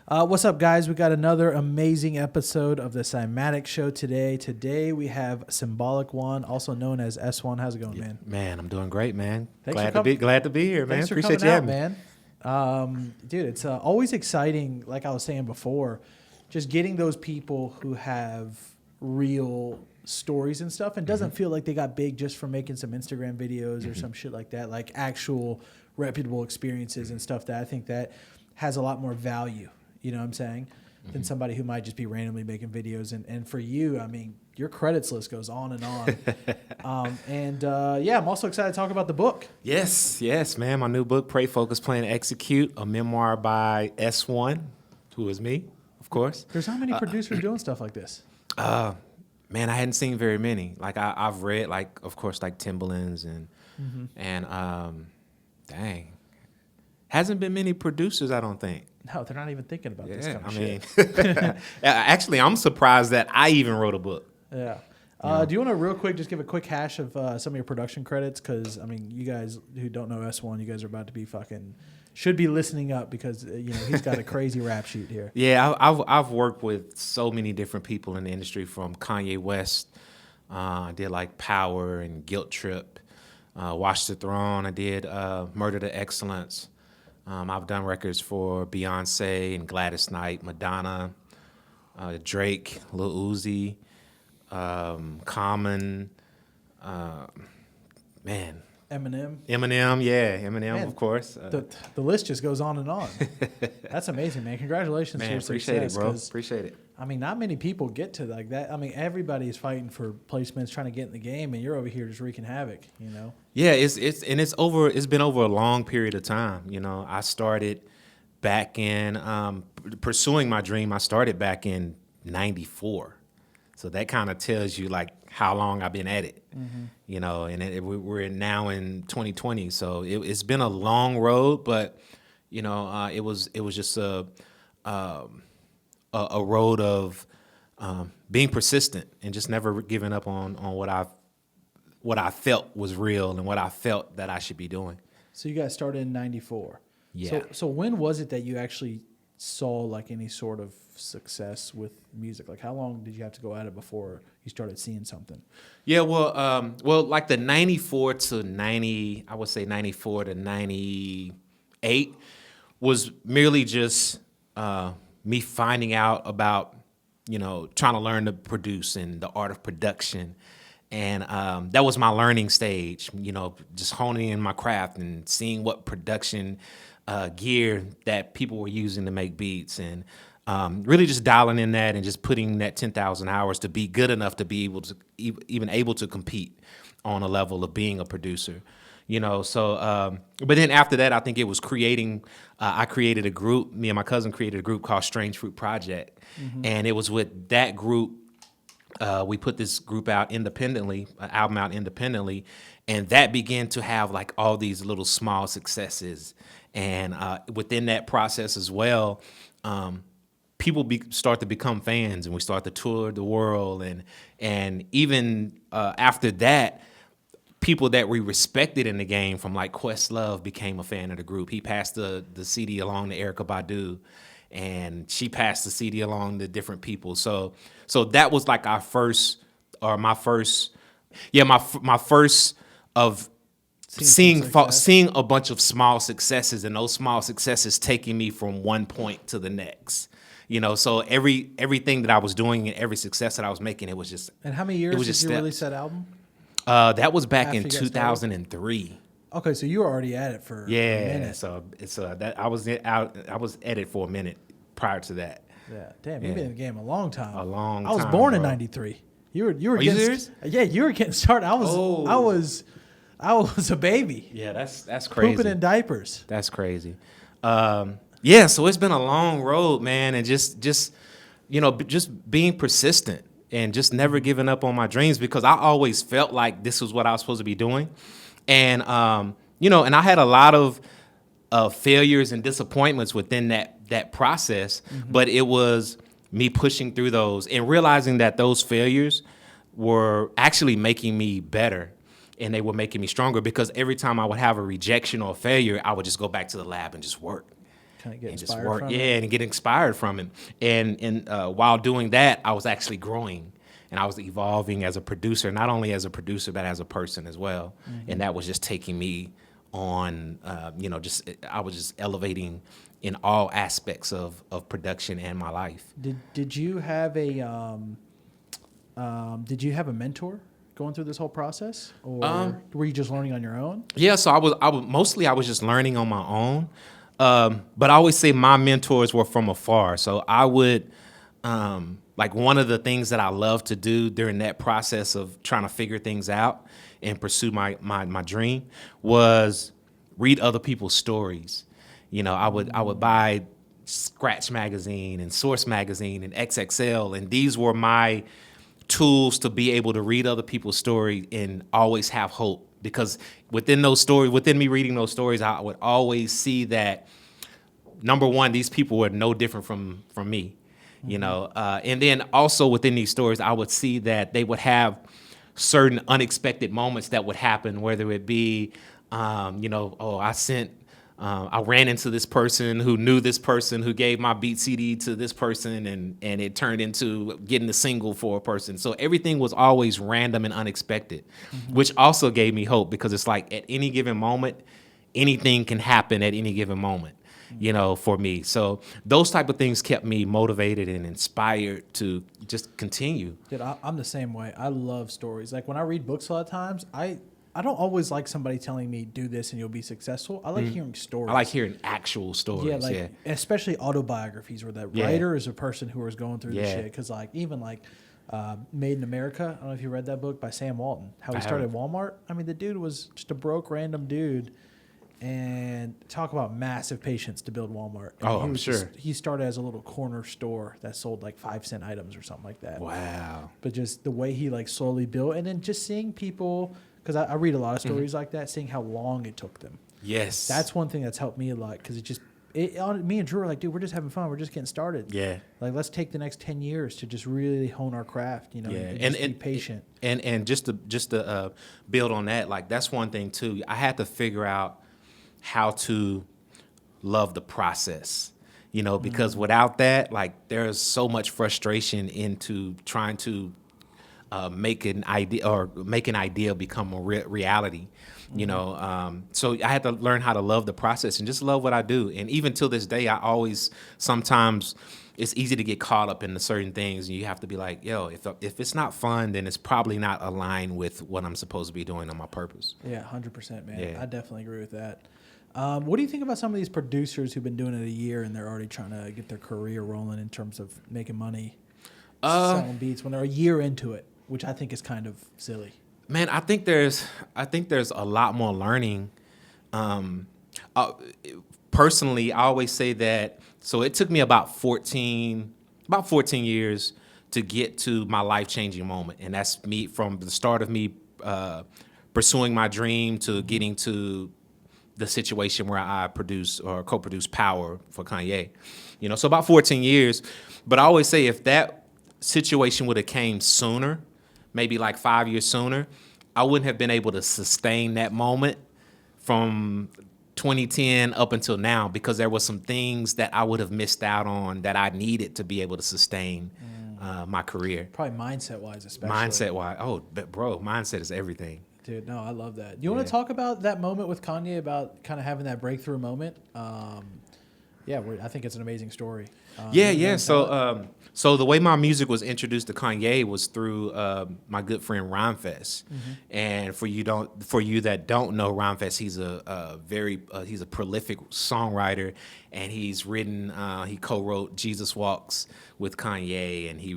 What's up, guys? We got another amazing episode of the Cymatics show today. Today we have Symbolyc One, also known as S1. How's it going, man? Man, I'm doing great, man. Thanks Glad to be here, man. Thanks for Appreciate coming you out, having me. man. Dude, it's always exciting, like I was saying before, just getting those people who have real stories and stuff and doesn't feel like they got big just from making some Instagram videos or some shit like that, like actual reputable experiences and stuff that I think that has a lot more value. You know what I'm saying? Than somebody who might just be randomly making videos. And for you, I mean, your credits list goes on and on. Yeah, I'm also excited to talk about the book. Yes, man. My new book, Pray, Focus, Plan, Execute, a memoir by S1, who is me, of course. There's not many producers doing stuff like this. Man, I hadn't seen very many. Like I've read, like, of course, like Timbaland's and dang, hasn't been many producers, I don't think. No, they're not even thinking about this kind of shit. Actually, I'm surprised that I even wrote a book. Yeah. Do you want to real quick just give a quick hash of some of your production credits? Because, I mean, you guys who don't know S1, you guys are about to be should be listening up because, he's got a crazy rap sheet here. Yeah, I've worked with so many different people in the industry, from Kanye West. I did like Power and Guilt Trip. Watch the Throne. I did Murder to Excellence. I've done records for Beyoncé and Gladys Knight, Madonna, Drake, Lil Uzi, Common, man. Eminem, yeah, man, of course. The list just goes on and on. That's amazing, man. Congratulations to your success. Bro. Appreciate it. I mean, not many people get to like that. I mean, everybody's fighting for placements, trying to get in the game, and you're over here just wreaking havoc, Yeah, it's been over a long period of time. I started back in pursuing my dream. I started back in '94, so that kind of tells you like how long I've been at it. And we're now in 2020, so it's been a long road, but it was just a road of being persistent and just never giving up on what I felt was real and what I felt that I should be doing. So you guys started in '94. Yeah. So when was it that you actually saw like any sort of success with music? Like how long did you have to go at it before you started seeing something? Yeah, well, like the 94 to 90, I would say 94 to 98 was merely just me finding out about, trying to learn to produce and the art of production. And that was my learning stage, just honing in my craft and seeing what production gear that people were using to make beats, and really just dialing in that and just putting that 10,000 hours to be good enough to be able to even able to compete on a level of being a producer. So but then after that, I think it was creating. I created a group. Me and my cousin created a group called Strange Fruit Project, and it was with that group. We put this group out independently, an album out independently, and that began to have like all these little small successes. And within that process as well, people start to become fans, and we start to tour the world. And even after that, people that we respected in the game, from like Questlove, became a fan of the group. He passed the CD along to Erykah Badu, and she passed the CD along to different people. So that was like my first of seeing a bunch of small successes, and those small successes taking me from one point to the next. So everything that I was doing and every success that I was making, it was just. And how many years did you release that album? That was back in 2003. Okay, so you were already at it for a minute. So it's that I was at it for a minute prior to that. Yeah, damn, you've been in the game a long time. A long time. I was born in bro. '93. You were Are you serious? Yeah, you were getting started. I was a baby. Yeah, that's crazy. Pooping in diapers. That's crazy. Yeah, so it's been a long road, man, and just being persistent and just never giving up on my dreams, because I always felt like this was what I was supposed to be doing. And and I had a lot of failures and disappointments within that process, but it was me pushing through those and realizing that those failures were actually making me better, and they were making me stronger, because every time I would have a rejection or a failure, I would just go back to the lab and just work. kind of get and just inspired work, from yeah, it. and get inspired from it. And while doing that, I was actually growing, and I was evolving as a producer, not only as a producer but as a person as well. And that was just taking me on, just I was just elevating in all aspects of production and my life. Did you have a mentor going through this whole process, or were you just learning on your own? Yeah, so I was just learning on my own. But I always say my mentors were from afar. So I would, like, one of the things that I love to do during that process of trying to figure things out and pursue my dream was read other people's stories. I would buy Scratch magazine and Source magazine and XXL, and these were my tools to be able to read other people's story and always have hope, because within me reading those stories, I would always see that, number one, these people were no different from me, and then also within these stories, I would see that they would have certain unexpected moments that would happen, whether it be, I ran into this person who knew this person who gave my beat CD to this person, and it turned into getting a single for a person. So everything was always random and unexpected, which also gave me hope, because it's like at any given moment, anything can happen at any given moment, for me. So those type of things kept me motivated and inspired to just continue. Dude, I'm the same way. I love stories. Like when I read books a lot of times, I don't always like somebody telling me do this and you'll be successful. I like hearing stories. I like hearing actual stories. Yeah, like especially autobiographies where the writer is a person who is going through the shit. Because like even like Made in America, I don't know if you read that book by Sam Walton, how he started Walmart. I mean, the dude was just a broke random dude, and talk about massive patience to build Walmart. And I'm sure. He started as a little corner store that sold like 5-cent items or something like that. Wow. But just the way he like slowly built, and then just seeing people, because I read a lot of stories like that, seeing how long it took them. Yes. That's one thing that's helped me a lot, because me and Drew are like, dude, we're just having fun. We're just getting started. Yeah. Like, let's take the next 10 years to just really hone our craft, and be patient. And just to build on that, like, that's one thing too. I had to figure out how to love the process, because without that, like, there's so much frustration into trying to make an idea become a reality, so I had to learn how to love the process and just love what I do. And even till this day, sometimes it's easy to get caught up in the certain things, and you have to be like, yo, if it's not fun, then it's probably not aligned with what I'm supposed to be doing on my purpose. Yeah, 100%, man. Yeah. I definitely agree with that. What do you think about some of these producers who've been doing it a year and they're already trying to get their career rolling in terms of making money, selling beats when they're a year into it, which I think is kind of silly? Man, I think there's a lot more learning. Personally, I always say that. So it took me about 14 years to get to my life-changing moment, and that's me from the start of me pursuing my dream to getting to the situation where I produce or co-produce Power for Kanye. So about 14 years. But I always say, if that situation would have came sooner, maybe like 5 years sooner, I wouldn't have been able to sustain that moment from 2010 up until now, because there were some things that I would have missed out on that I needed to be able to sustain my career. Probably mindset-wise, especially. Mindset-wise. Oh, but bro, mindset is everything. Dude, no, I love that. You want to talk about that moment with Kanye, about kind of having that breakthrough moment? I think it's an amazing story. So the way my music was introduced to Kanye was through my good friend Rhymefest. And for you that don't know Rhymefest, he's he's a prolific songwriter, and he's written he co-wrote Jesus Walks with Kanye, and he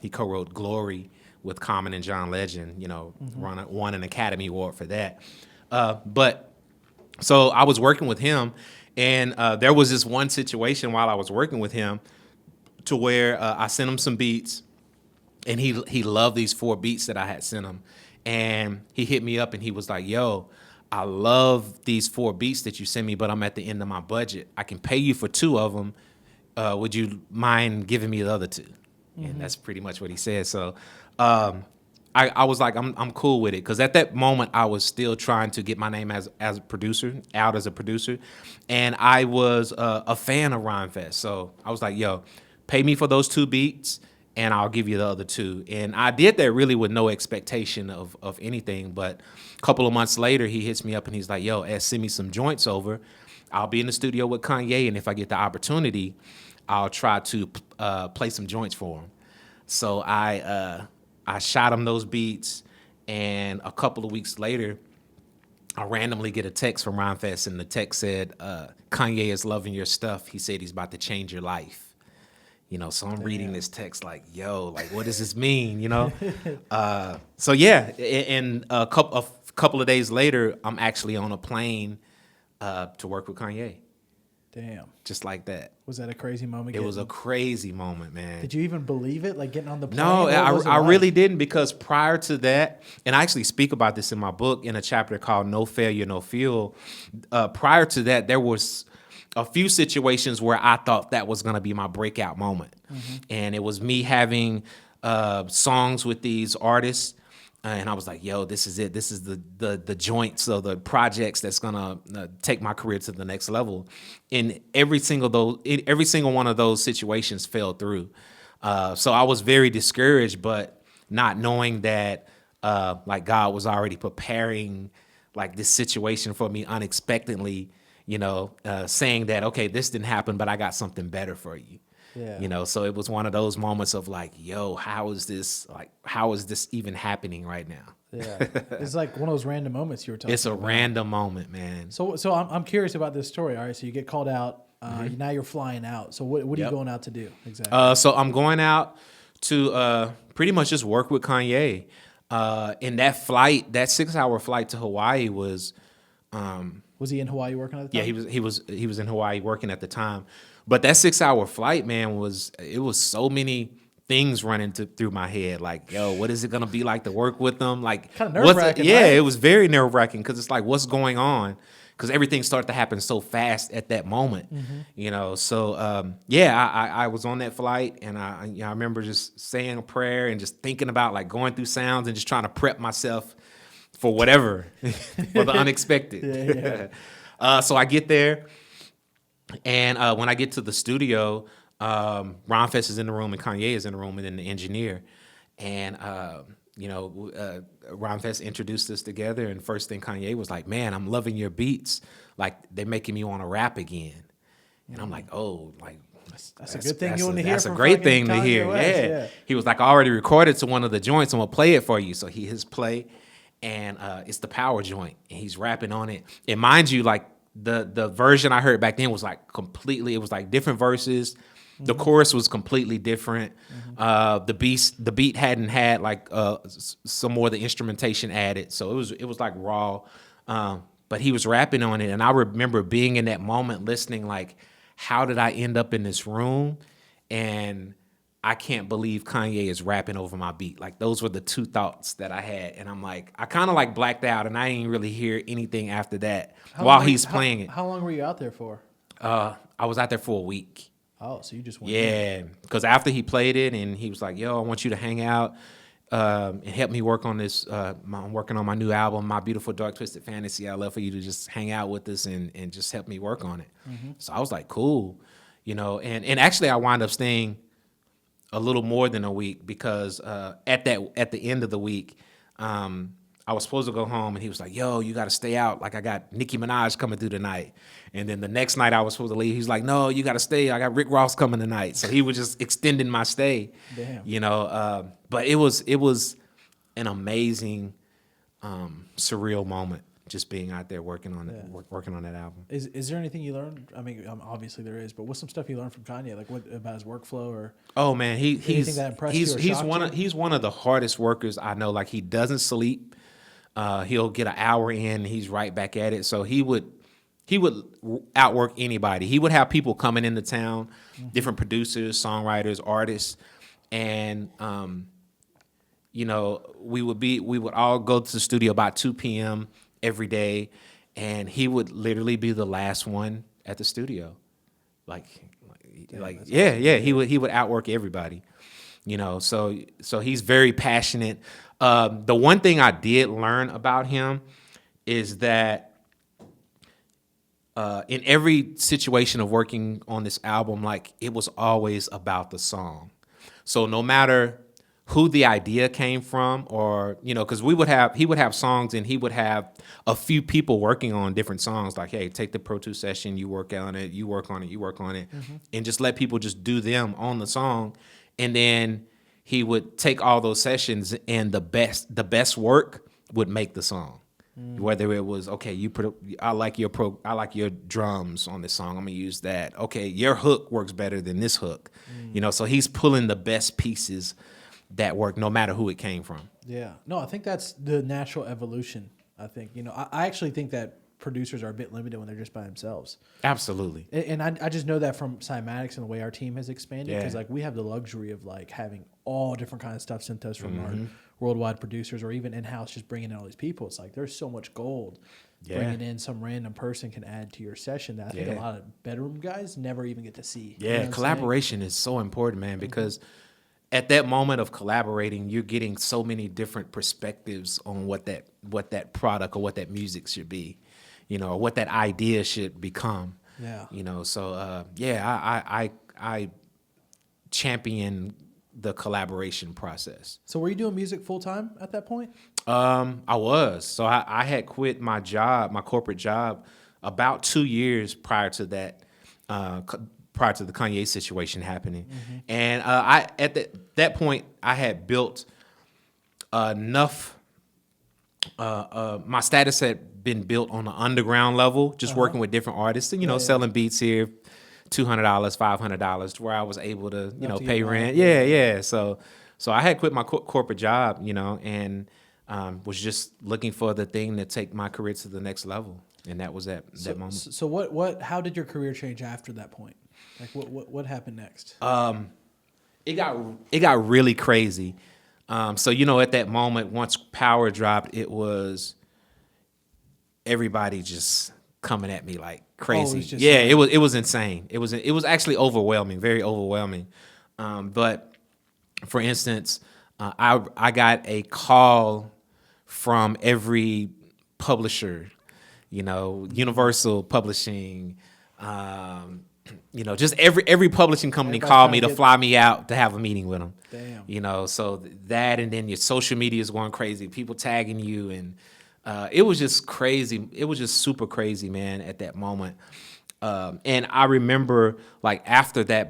co-wrote Glory with Common and John Legend. Won an Academy Award for that. But so I was working with him. And there was this one situation while I was working with him to where I sent him some beats, and he loved these 4 beats that I had sent him. And he hit me up and he was like, yo, I love these 4 beats that you sent me, but I'm at the end of my budget. I can pay you for 2 of them. Would you mind giving me the other 2? And that's pretty much what he said. So I was like, I'm cool with it, because at that moment I was still trying to get my name as a producer, out as a producer, and I was a fan of Rhymefest. So I was like, yo, pay me for those 2 beats, and I'll give you the other 2. And I did that really with no expectation of anything. But a couple of months later, he hits me up and he's like, yo, Ed, send me some joints over. I'll be in the studio with Kanye, and if I get the opportunity, I'll try to play some joints for him. So I shot him those beats, and a couple of weeks later, I randomly get a text from Rhymefest, and the text said, Kanye is loving your stuff. He said he's about to change your life. You know, so I'm reading this text like, yo, like, what does this mean, you know? So yeah, and a couple of days later, I'm actually on a plane to work with Kanye. Damn. Just like that. Was that a crazy moment? It was a crazy moment, man. Did you even believe it? Like getting on the plane? No, What I really didn't, because prior to that, and I actually speak about this in my book in a chapter called No Failure, No Fuel. Prior to that, there was a few situations where I thought that was going to be my breakout moment. And it was me having songs with these artists. And I was like, yo, this is it. This is the joints of the projects that's gonna take my career to the next level. And every single one of those situations fell through. So I was very discouraged, but not knowing that like God was already preparing like this situation for me unexpectedly, you know, saying that, okay, this didn't happen, but I got something better for you. Yeah. You know, so it was one of those moments of like, yo, how is this even happening right now? Yeah. It's like one of those random moments you were talking about. It's a random moment, man. So I'm curious about this story. All right, so you get called out. Now you're flying out. So what are you going out to do exactly? So I'm going out to pretty much just work with Kanye. In that flight, that 6-hour flight to Hawaii was. Was he in Hawaii working at the time? Yeah, he was in Hawaii working at the time. But that 6-hour flight, man, was so many things running through my head. Like, yo, what is it gonna be like to work with them? Like, kind of nerve-wracking. Yeah, right? it was very nerve-wracking, because it's like, what's going on? Because everything started to happen so fast at that moment, you know. So I was on that flight, and I remember just saying a prayer and just thinking about like going through sounds and just trying to prep myself for whatever, for the unexpected. Yeah. So I get there, and when I get to the studio, Rhymefest is in the room and Kanye is in the room, and then the engineer. And, Rhymefest introduced us together, and first thing Kanye was like, man, I'm loving your beats. Like, they're making me want to rap again. And I'm like, oh, like, that's a good thing you want to hear. That's from a great fucking thing to Kanye hear. West. Yeah. He was like, I already recorded to one of the joints. I'm going to play it for you. So he his play, and it's the power joint, and he's rapping on it. And mind you, like, the version I heard back then was like completely, it was like different verses. The chorus was completely different. The beat hadn't had like some more of the instrumentation added, so it was like raw. But he was rapping on it, and I remember being in that moment, listening, like, how did I end up in this room? And I can't believe Kanye is rapping over my beat. Like, those were the two thoughts that I had, and I'm like, I kind of like blacked out, and I didn't really hear anything after that he's playing it. How long were you out there for? I was out there for a week. Oh, so you just went. Yeah, because after he played it, and he was like, yo, I want you to hang out and help me work on this. I'm working on my new album, My Beautiful Dark Twisted Fantasy. I'd love for you to just hang out with us and just help me work on it. So I was like, cool. You know, and actually I wound up staying a little more than a week, because at the end of the week, I was supposed to go home, and he was like, yo, you got to stay out. Like, I got Nicki Minaj coming through tonight. And then the next night I was supposed to leave. He's like, no, you got to stay. I got Rick Ross coming tonight. So he was just extending my stay. Damn. You know, but it was an amazing, surreal moment, just being out there working on it, working on that album. Is there anything you learned? I mean, obviously there is, but what's some stuff you learned from Kanye? Like, what about his workflow, or? Oh man, anything that impressed you or shocked you? He's one of the hardest workers I know. Like, he doesn't sleep. He'll get an hour in, he's right back at it. So he would outwork anybody. He would have people coming into town, different producers, songwriters, artists, and you know, we would all go to the studio about 2 p.m. every day, and he would literally be the last one at the studio. He would outwork everybody. So he's very passionate. The one thing I did learn about him is that in every situation of working on this album, like, it was always about the song. So no matter who the idea came from, or, because he would have songs, and he would have a few people working on different songs. Like, hey, take the Pro 2 session, you work on it, you work on it, you work on it, and just let people just do them on the song. And then he would take all those sessions, and the best work would make the song. Whether it was, okay, I like your drums on this song, I'm gonna use that. Okay, your hook works better than this hook. So he's pulling the best pieces that work, no matter who it came from. Yeah. No, I think that's the natural evolution. I think, I actually think that producers are a bit limited when they're just by themselves. Absolutely. And I just know that from Cymatics and the way our team has expanded, because like we have the luxury of like having all different kinds of stuff sent to us from our worldwide producers, or even in-house, just bringing in all these people. It's like there's so much gold. Bringing in some random person can add to your session that I think a lot of bedroom guys never even get to see. Yeah, collaboration is so important, man, because at that moment of collaborating, you're getting so many different perspectives on what that product or what that music should be, or what that idea should become. Yeah. So I champion the collaboration process. So were you doing music full time at that point? I was. So I had quit my corporate job, about 2 years prior to that, prior to the Kanye situation happening. And at that point, I had built enough. My status had been built on an underground level, just working with different artists, and selling beats here, $200, $500, where I was able to pay rent. Yeah. So I had quit my corporate job, and was just looking for the thing to take my career to the next level, and that was that moment. So how did your career change after that point? Like what happened next? It got really crazy. So at that moment, once power dropped, it was everybody just coming at me like crazy. It was insane. It was actually overwhelming, very overwhelming. But for instance, I got a call from every publisher, Universal Publishing, just every publishing company called me to fly me out to have a meeting with them. Damn. So that, and then your social media is going crazy, people tagging you, and it was just crazy. It was just super crazy, man, at that moment. And I remember, like, after that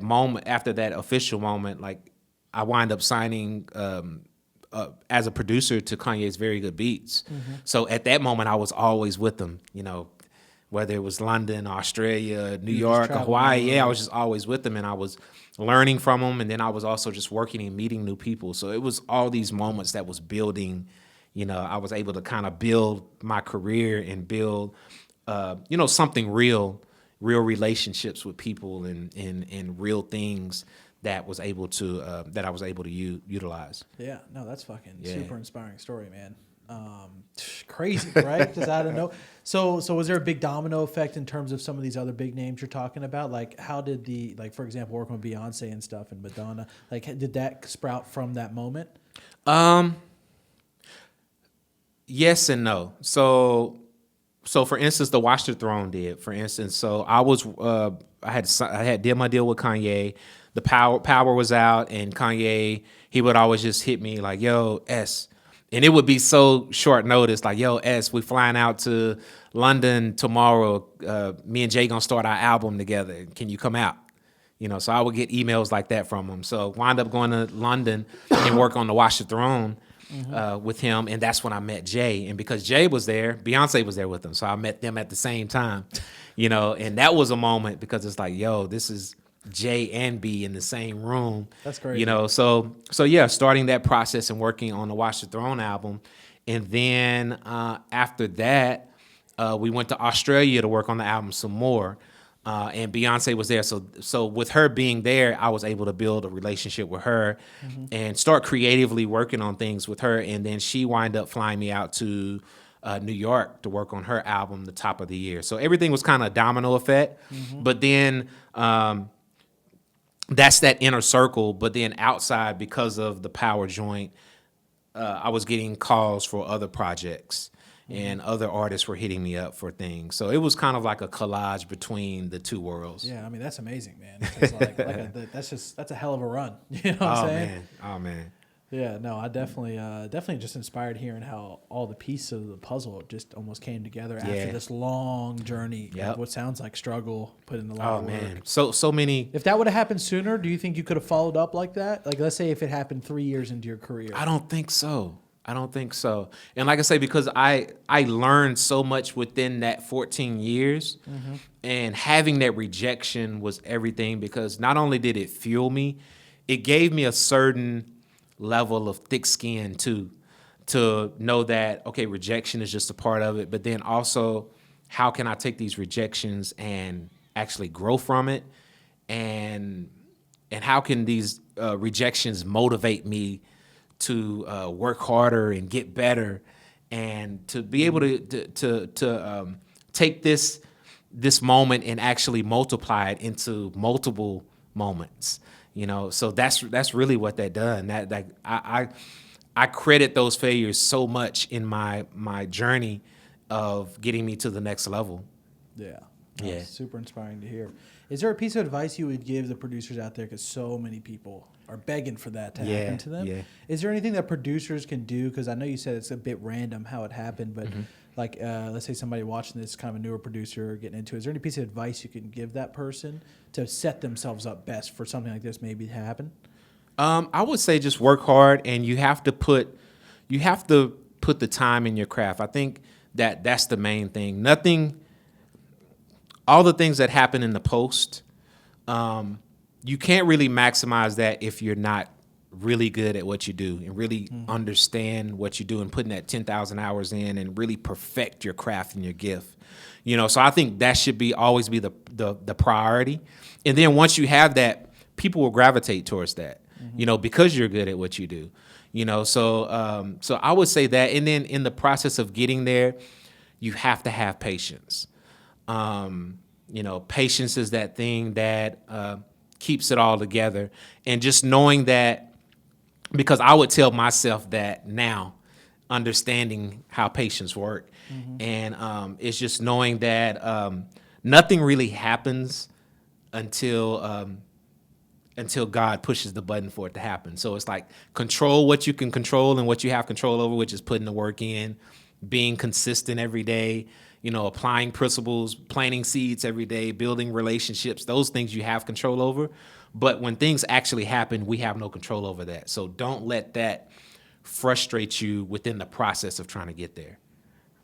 official moment, like, I wind up signing as a producer to Kanye's Very Good Beats. So at that moment, I was always with them, whether it was London, Australia, New York, or Hawaii. Yeah, I was just always with them, and I was learning from them, and then I was also just working and meeting new people. So it was all these moments that was building. I was able to kind of build my career and build, something real relationships with people, and real things that was able to that I was able to utilize. Yeah, no, that's fucking super inspiring story, man. Crazy, right? Just out of no. So was there a big domino effect in terms of some of these other big names you're talking about? Like, how did for example, working with Beyoncé and stuff and Madonna, like, did that sprout from that moment? Yes and no. So for instance, the Watch the Throne did. For instance, so I had did my deal with Kanye. The power was out, and Kanye, he would always just hit me like, "Yo, S," and it would be so short notice, like, "Yo, S, we flying out to London tomorrow. Me and Jay gonna start our album together. Can you come out?" So I would get emails like that from him. So wind up going to London and work on the Watch the Throne with him, and that's when I met Jay. And because Jay was there, Beyonce was there with him, so I met them at the same time. And that was a moment, because it's like, yo, this is J and B in the same room. That's crazy. So yeah, starting that process and working on the Watch the Throne album. And then after that, we went to Australia to work on the album some more. And Beyonce was there. So with her being there, I was able to build a relationship with her and start creatively working on things with her. And then she wound up flying me out to New York to work on her album, The Top of the Year. So everything was kind of a domino effect. But then that's that inner circle. But then outside, because of the power joint, I was getting calls for other projects, and other artists were hitting me up for things. So it was kind of like a collage between the two worlds. Yeah, I mean that's amazing, man. It's that's a hell of a run. You know what I'm saying? Oh man. Yeah, no, I definitely just inspired hearing how all the pieces of the puzzle just almost came together after this long journey. Yep. Of what sounds like struggle, put in a lot of work. Man, so many. If that would have happened sooner, do you think you could have followed up like that? Like, let's say if it happened 3 years into your career. I don't think so. And like I say, because I learned so much within that 14 years, and having that rejection was everything, because not only did it fuel me, it gave me a certain level of thick skin too, to know that, okay, rejection is just a part of it, but then also how can I take these rejections and actually grow from it, and how can these rejections motivate me to work harder and get better, and to be able to take this moment and actually multiply it into multiple moments. You know, so that's really what that done. That I credit those failures so much in my journey of getting me to the next level. Yeah. Yeah. That's super inspiring to hear. Is there a piece of advice you would give the producers out there? Because so many people are begging for that to happen to them. Yeah. Is there anything that producers can do? Because I know you said it's a bit random how it happened, but like let's say somebody watching this, kind of a newer producer getting into it. Is there any piece of advice you can give that person to set themselves up best for something like this maybe to happen? I would say just work hard, and you have to put the time in your craft. I think that's the main thing. All the things that happen in the post, you can't really maximize that if you're not really good at what you do and really understand what you do and putting that 10,000 hours in and really perfect your craft and your gift. You know, so I think that should always be the priority. And then once you have that, people will gravitate towards that, you know, because you're good at what you do. You know, so I would say that. And then in the process of getting there, you have to have patience. You know, patience is that thing that keeps it all together. And just knowing that, because I would tell myself that now, understanding how patience work. And it's just knowing that nothing really happens until God pushes the button for it to happen. So it's like control what you can control and what you have control over, which is putting the work in, being consistent every day, you know, applying principles, planting seeds every day, building relationships, those things you have control over. But when things actually happen, we have no control over that. So don't let that frustrate you within the process of trying to get there.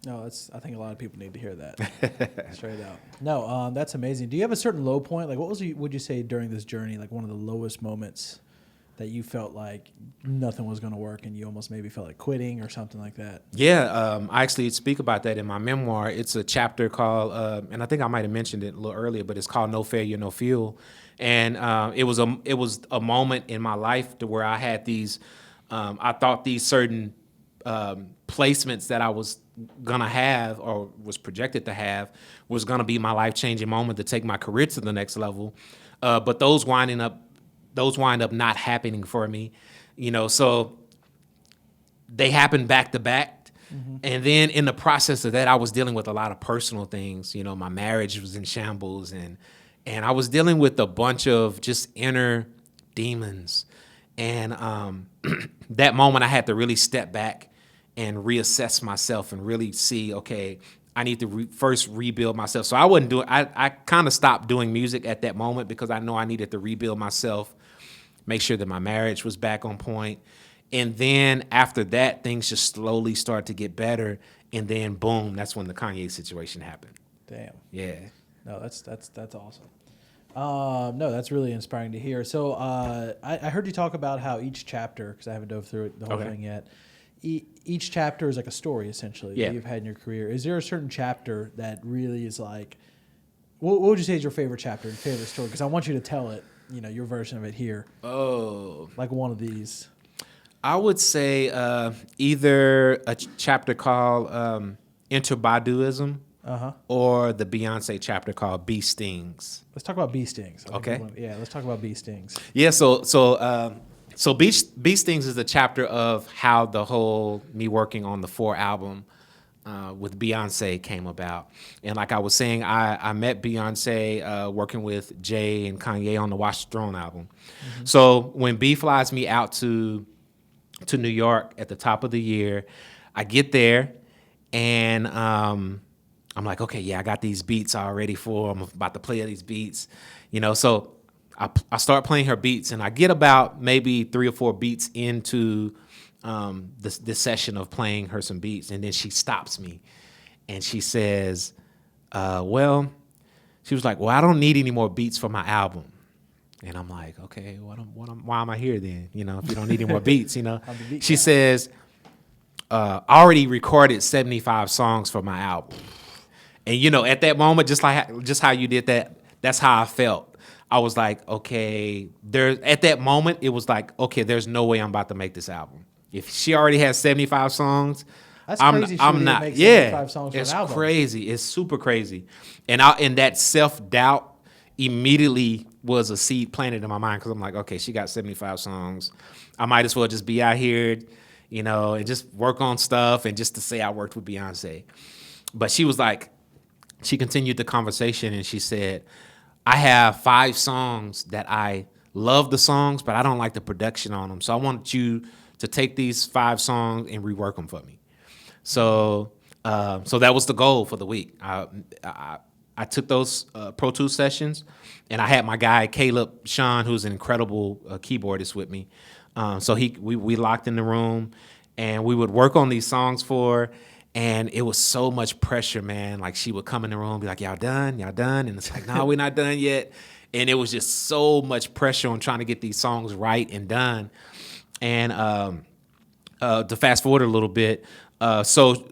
No, I think a lot of people need to hear that. Straight out. No, that's amazing. Do you have a certain low point? Like, would you say during this journey, like one of the lowest moments that you felt like nothing was going to work and you almost maybe felt like quitting or something like that? Yeah, I actually speak about that in my memoir. It's a chapter called, and I think I might have mentioned it a little earlier, but it's called No Failure, No Fuel. And it was a moment in my life to where I had these, I thought these certain placements that I was gonna have or was projected to have was gonna be my life-changing moment to take my career to the next level. But those wind up not happening for me, you know. So they happened back to back. And then in the process of that, I was dealing with a lot of personal things. You know, my marriage was in shambles, and I was dealing with a bunch of just inner demons. And that moment, I had to really step back and reassess myself and really see, okay, I need to first rebuild myself. So I kind of stopped doing music at that moment because I know I needed to rebuild myself, make sure that my marriage was back on point. And then after that, things just slowly start to get better. And then boom, that's when the Kanye situation happened. Damn. Yeah. No, that's awesome. No, that's really inspiring to hear. So I heard you talk about how each chapter, because I haven't dove through it, the whole thing yet, each chapter is like a story, essentially, that you've had in your career. Is there a certain chapter that really is like, what would you say is your favorite chapter and favorite story? Because I want you to tell it, you know, your version of it here. Oh. Like one of these. I would say either a chapter called Enter Baduism or the Beyonce chapter called Bee Stings. Let's talk about bee stings. Okay. Yeah, let's talk about bee stings. Yeah, so Bee Stings is a chapter of how the whole me working on the 4 album with Beyonce came about. And like I was saying, I met Beyonce working with Jay and Kanye on the Watch the Throne album. So when B flies me out to New York at the top of the year, I get there and I'm like, okay, yeah, I got these beats all ready for. I'm about to play these beats, So I start playing her beats, and I get about maybe 3 or 4 beats into this session of playing her some beats, and then she stops me, and she says, she was like, well, I don't need any more beats for my album. And I'm like, okay, why am I here then? If you don't need any more beats, She says, I already recorded 75 songs for my album. And, at that moment, just how you did that, that's how I felt. I was like, okay, at that moment, it was like, okay, there's no way I'm about to make this album. If she already has 75 songs, That's I'm crazy. not. Make 75 songs for It's an album. crazy. It's super crazy. And that self-doubt immediately was a seed planted in my mind, because I'm like, okay, she got 75 songs. I might as well just be out here, and just work on stuff and just to say I worked with Beyonce. But she was like, she continued the conversation and she said, I have 5 songs that I love the songs, but I don't like the production on them. So I want you to take these 5 songs and rework them for me. So that was the goal for the week. I took those Pro Tools sessions, and I had my guy Caleb Sean, who's an incredible keyboardist, with me. So we locked in the room, and we would work on these songs for her, and it was so much pressure, man. Like, she would come in the room and be like, y'all done? And it's like, no, we're not done yet. And it was just so much pressure on trying to get these songs right and done. And to fast forward a little bit, so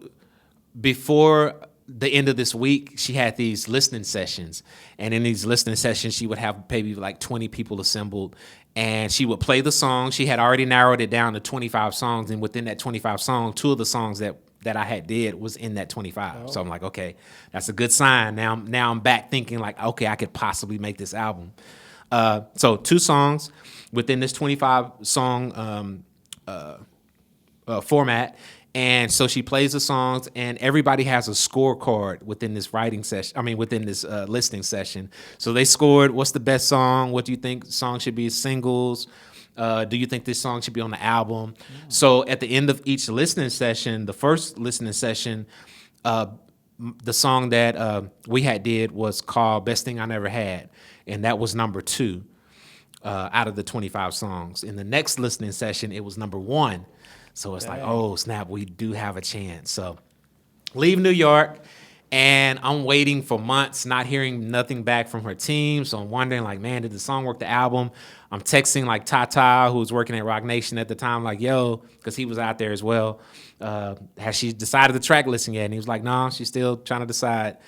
before the end of this week, she had these listening sessions. And in these listening sessions, she would have maybe like 20 people assembled. And she would play the song. She had already narrowed it down to 25 songs. And within that 25 songs, 2 of the songs that I had did was in that 25. Oh. So I'm like, okay, that's a good sign. Now I'm back thinking like, okay, I could possibly make this album. So 2 songs within this 25 song format. And so she plays the songs, and everybody has a scorecard within this within this listening session. So they scored, what's the best song? What do you think song should be singles? Do you think this song should be on the album? So at the end of each listening session, the first listening session, the song that we did was called Best Thing I Never Had. And that was number 2 out of the 25 songs. In the next listening session, it was number 1. So it's like, oh, snap, we do have a chance. So leave New York, and I'm waiting for months, not hearing nothing back from her team. So I'm wondering, like, man, did the song work the album? I'm texting, like, Tata, who was working at Rock Nation at the time, like, yo, because he was out there as well. Has she decided the track listing yet? And he was like, no, she's still trying to decide.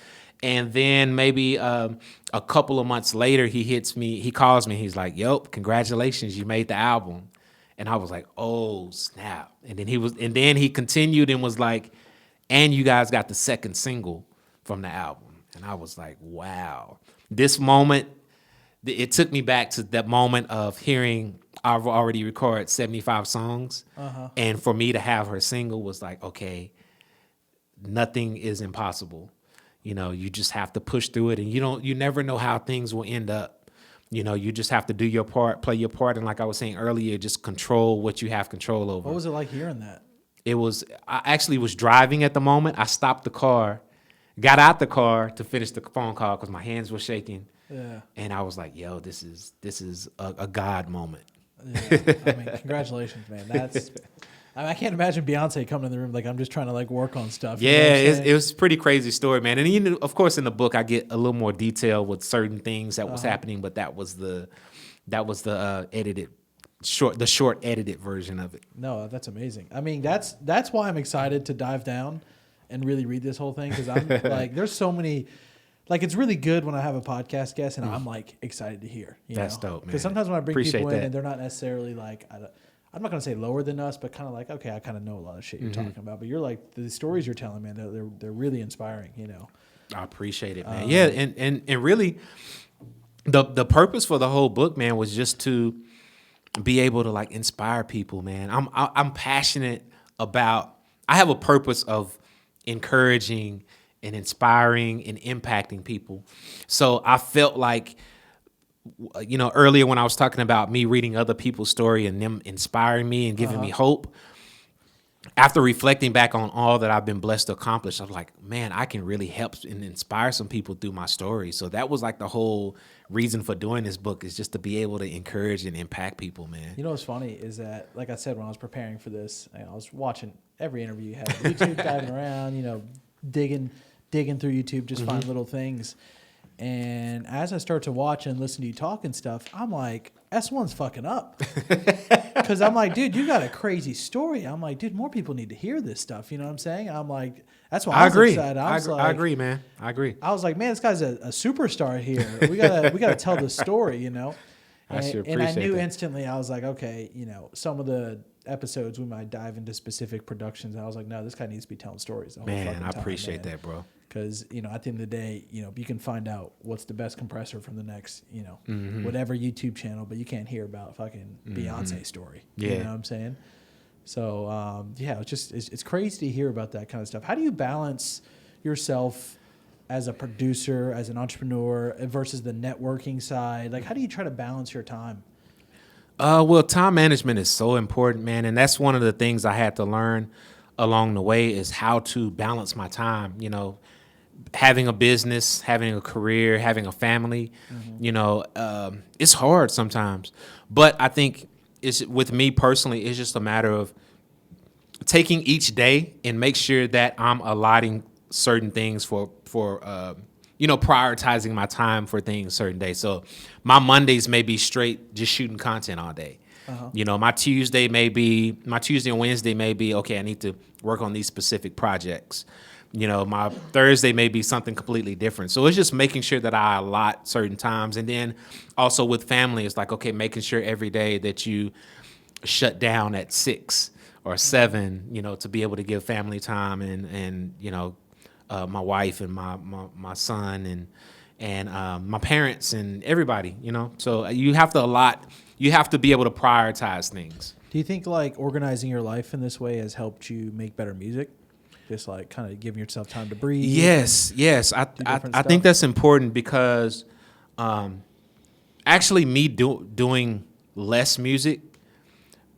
And then maybe a couple of months later, he calls me. He's like, yo, congratulations, you made the album. And I was like, oh, snap. And then he continued and was like, and you guys got the second single from the album. And I was like, wow. This moment, it took me back to that moment of hearing I've already recorded 75 songs. And for me to have her single was like, okay, nothing is impossible. You just have to push through it. And you never know how things will end up. You just have to do your part, play your part. And like I was saying earlier, just control what you have control over. What was it like hearing that? I actually was driving at the moment. I stopped the car, got out the car to finish the phone call because my hands were shaking. Yeah. And I was like, yo, this is a God moment. Yeah. I mean, congratulations, man. I can't imagine Beyonce coming in the room like, I'm just trying to like work on stuff. Yeah, it was a pretty crazy story, man. And of course, in the book, I get a little more detail with certain things that was happening, but that was the short edited version of it. No, that's amazing. I mean, that's why I'm excited to dive down and really read this whole thing, because I'm like, there's so many. Like, it's really good when I have a podcast guest and I'm like excited to hear. That's dope, man. Because sometimes when I bring Appreciate people in that. and they're not necessarily like, I'm not going to say lower than us, but kind of like, okay, I kind of know a lot of shit you're talking about. But you're like, the stories you're telling, man, they're really inspiring, I appreciate it, man. Yeah, and really, the purpose for the whole book, man, was just to be able to like inspire people, man. I'm passionate about. I have a purpose of encouraging and inspiring and impacting people. So I felt like, earlier when I was talking about me reading other people's story and them inspiring me and giving me hope, after reflecting back on all that I've been blessed to accomplish, I was like, man, I can really help and inspire some people through my story. So that was like the whole reason for doing this book, is just to be able to encourage and impact people, man. You know what's funny is that, like I said, when I was preparing for this, I was watching every interview you had, YouTube, diving around, digging through YouTube, just finding little things. And as I start to watch and listen to you talk and stuff, I'm like, S1's fucking up. Because I'm like, dude, you got a crazy story. I'm like, dude, more people need to hear this stuff. You know what I'm saying? I'm like, that's why I was agree. excited. I agree, man. I agree. I was like, man, this guy's a superstar here. We gotta tell the story, I sure and I appreciate knew that. instantly, I was like, okay, some of the episodes we might dive into specific productions. And I was like, no, this guy needs to be telling stories the whole Man, fucking I time, appreciate that, bro. Because, at the end of the day, you can find out what's the best compressor from the next, whatever YouTube channel, but you can't hear about fucking Beyonce story. Yeah. You know what I'm saying? So, it's crazy to hear about that kind of stuff. How do you balance yourself as a producer, as an entrepreneur versus the networking side? Like, how do you try to balance your time? Well, time management is so important, man. And that's one of the things I had to learn along the way, is how to balance my time. Having a business, having a career, having a family, it's hard sometimes. But I think with me personally, it's just a matter of taking each day and make sure that I'm allotting certain things for prioritizing my time for things certain days. So my Mondays may be straight just shooting content all day. My Tuesday and Wednesday may be, okay, I need to work on these specific projects. My Thursday may be something completely different. So it's just making sure that I allot certain times. And then also with family, it's like, okay, making sure every day that you shut down at 6 or 7, to be able to give family time and my wife and my son and my parents and everybody, So you have to be able to prioritize things. Do you think like organizing your life in this way has helped you make better music? Just like kind of giving yourself time to breathe. Yes. I think that's important because actually me doing less music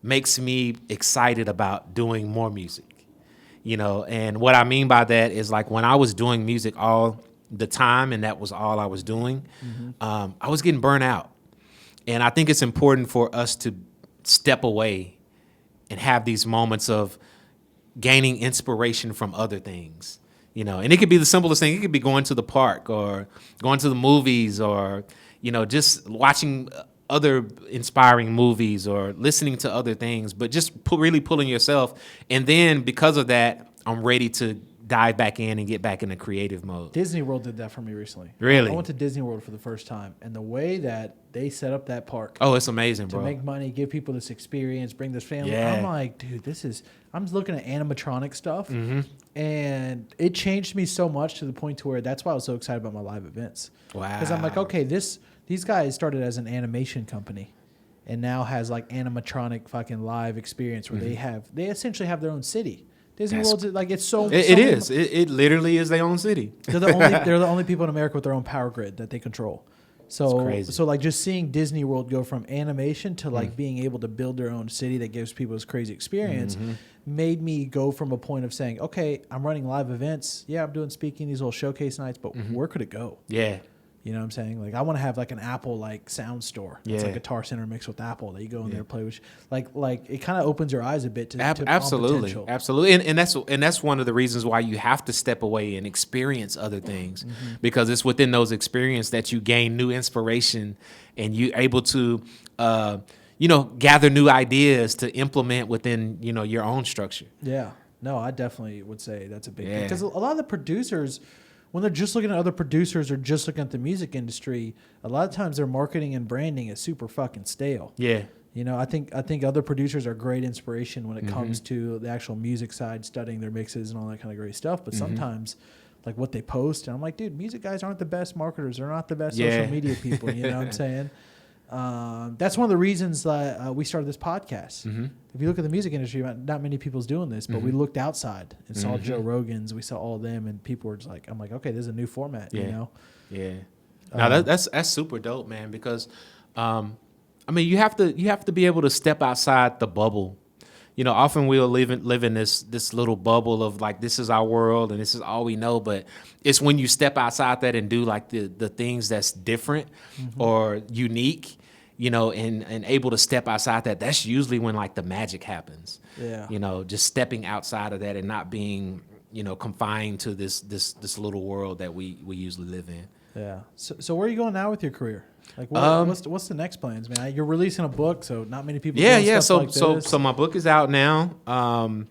makes me excited about doing more music. And what I mean by that is, like, when I was doing music all the time and that was all I was doing, I was getting burnt out. And I think it's important for us to step away and have these moments of gaining inspiration from other things, and it could be the simplest thing. It could be going to the park or going to the movies or, just watching other inspiring movies or listening to other things, but just really pulling yourself. And then because of that, I'm ready to dive back in and get back into creative mode. Disney World did that for me recently. Really? I went to Disney World for the first time, and the way that they set up that park. Oh, it's amazing, to bro. make money, give people this experience, bring this family. Yeah. I'm like, dude, I'm looking at animatronic stuff, and it changed me so much to the point to where that's why I was so excited about my live events. Wow. Because I'm like, okay, these guys started as an animation company, and now has like animatronic fucking live experience where they essentially have their own city. Disney World's like, it's so. It is. It literally is their own city. They're the only people in America with their own power grid that they control. So, crazy. So like just seeing Disney World go from animation to like being able to build their own city that gives people this crazy experience made me go from a point of saying, okay, I'm running live events. Yeah, I'm doing speaking, these little showcase nights, but where could it go? Yeah. You know what I'm saying? Like, I want to have like an Apple like sound store. It's Yeah. like Guitar Center mixed with Apple that you go in there and play with. Like it kind of opens your eyes a bit to Absolutely, potential. absolutely, and that's one of the reasons why you have to step away and experience other things, because it's within those experiences that you gain new inspiration and you're able to, gather new ideas to implement within your own structure. Yeah. No, I definitely would say that's a big thing. Yeah. Because a lot of the producers, when they're just looking at other producers or just looking at the music industry, a lot of times their marketing and branding is super fucking stale. Yeah. I think other producers are great inspiration when it comes to the actual music side, studying their mixes and all that kind of great stuff. But sometimes, like what they post. And I'm like, dude, music guys aren't the best marketers. They're not the best Yeah. social media people. You know what I'm saying? That's one of the reasons we started this podcast. Mm-hmm. If you look at the music industry, not many people's doing this, but we looked outside and saw Joe Rogan's, we saw all of them, and people were just like, I'm like, okay, this is a new format, you know? Yeah. Now that's super dope, man, because I mean, you have to be able to step outside the bubble. You know, often we'll live in this little bubble of like, this is our world and this is all we know. But it's when you step outside that and do like the things that's different or unique, you know, and able to step outside that, that's usually when like the magic happens. Yeah. You know, just stepping outside of that and not being, you know, confined to this little world that we usually live in. Yeah. So where are you going now with your career? Like, what's the next plans, man? You're releasing a book, so not many people. Yeah. Stuff So like this. so my book is out now on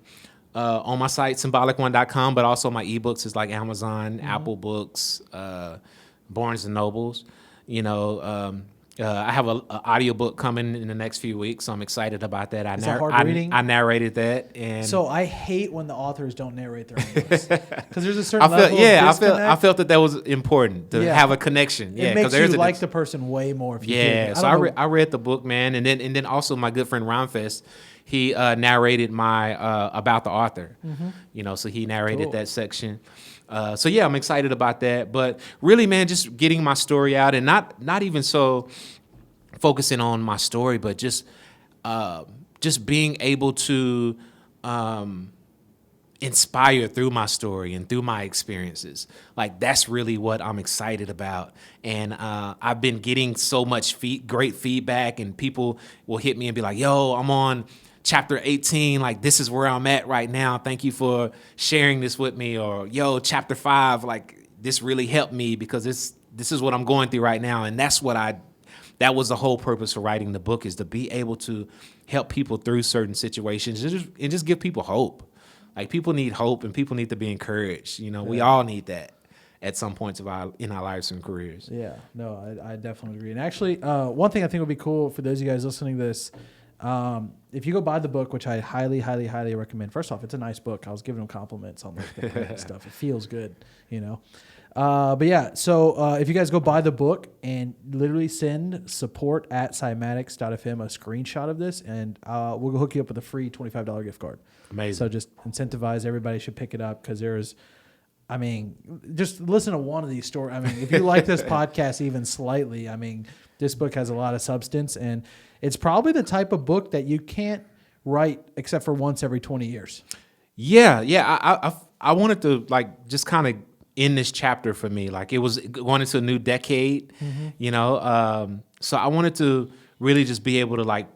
my site, Symbolyc1.com, but also my ebooks is like Amazon, Apple Books, Barnes and Nobles. You know, I have an audiobook coming in the next few weeks, so I'm excited about that. Is it hard reading? I narrated that, and So I hate when the authors don't narrate their own books because there's a certain level of I disconnect. felt that was important to have a connection. Yeah, It makes you there's like the person way more if you Yeah, did. so I read the book, man, and then also my good friend Ronfest, he narrated my about the author. You know, so he narrated Cool. that section. So yeah, I'm excited about that. But really, man, just getting my story out, and not even so focusing on my story, but just being able to inspire through my story and through my experiences. Like, that's really what I'm excited about. And I've been getting so much great feedback, and people will hit me and be like, yo, I'm on chapter 18. Like, this is where I'm at right now. Thank you for sharing this with me. Or, yo, chapter 5, like, this really helped me because this is what I'm going through right now. And that was the whole purpose for writing the book, is to be able to help people through certain situations and just give people hope. Like, people need hope and people need to be encouraged. You know, we all need that at some points in our lives and careers. Yeah, no, I definitely agree. And actually, one thing I think would be cool for those of you guys listening to this, if you go buy the book, which I highly, highly, highly recommend. First off, it's a nice book. I was giving them compliments on like the print and stuff. It feels good, you know. But yeah, so if you guys go buy the book and literally send support@Cymatics.fm a screenshot of this, and we'll hook you up with a free $25 gift card. Amazing. So just incentivize everybody should pick it up because just listen to one of these stories. I mean, if you like this podcast even slightly, I mean, this book has a lot of substance, and it's probably the type of book that you can't write except for once every 20 years. Yeah. I wanted to like just kind of end this chapter for me. Like, it was going into a new decade, you know. So I wanted to really just be able to like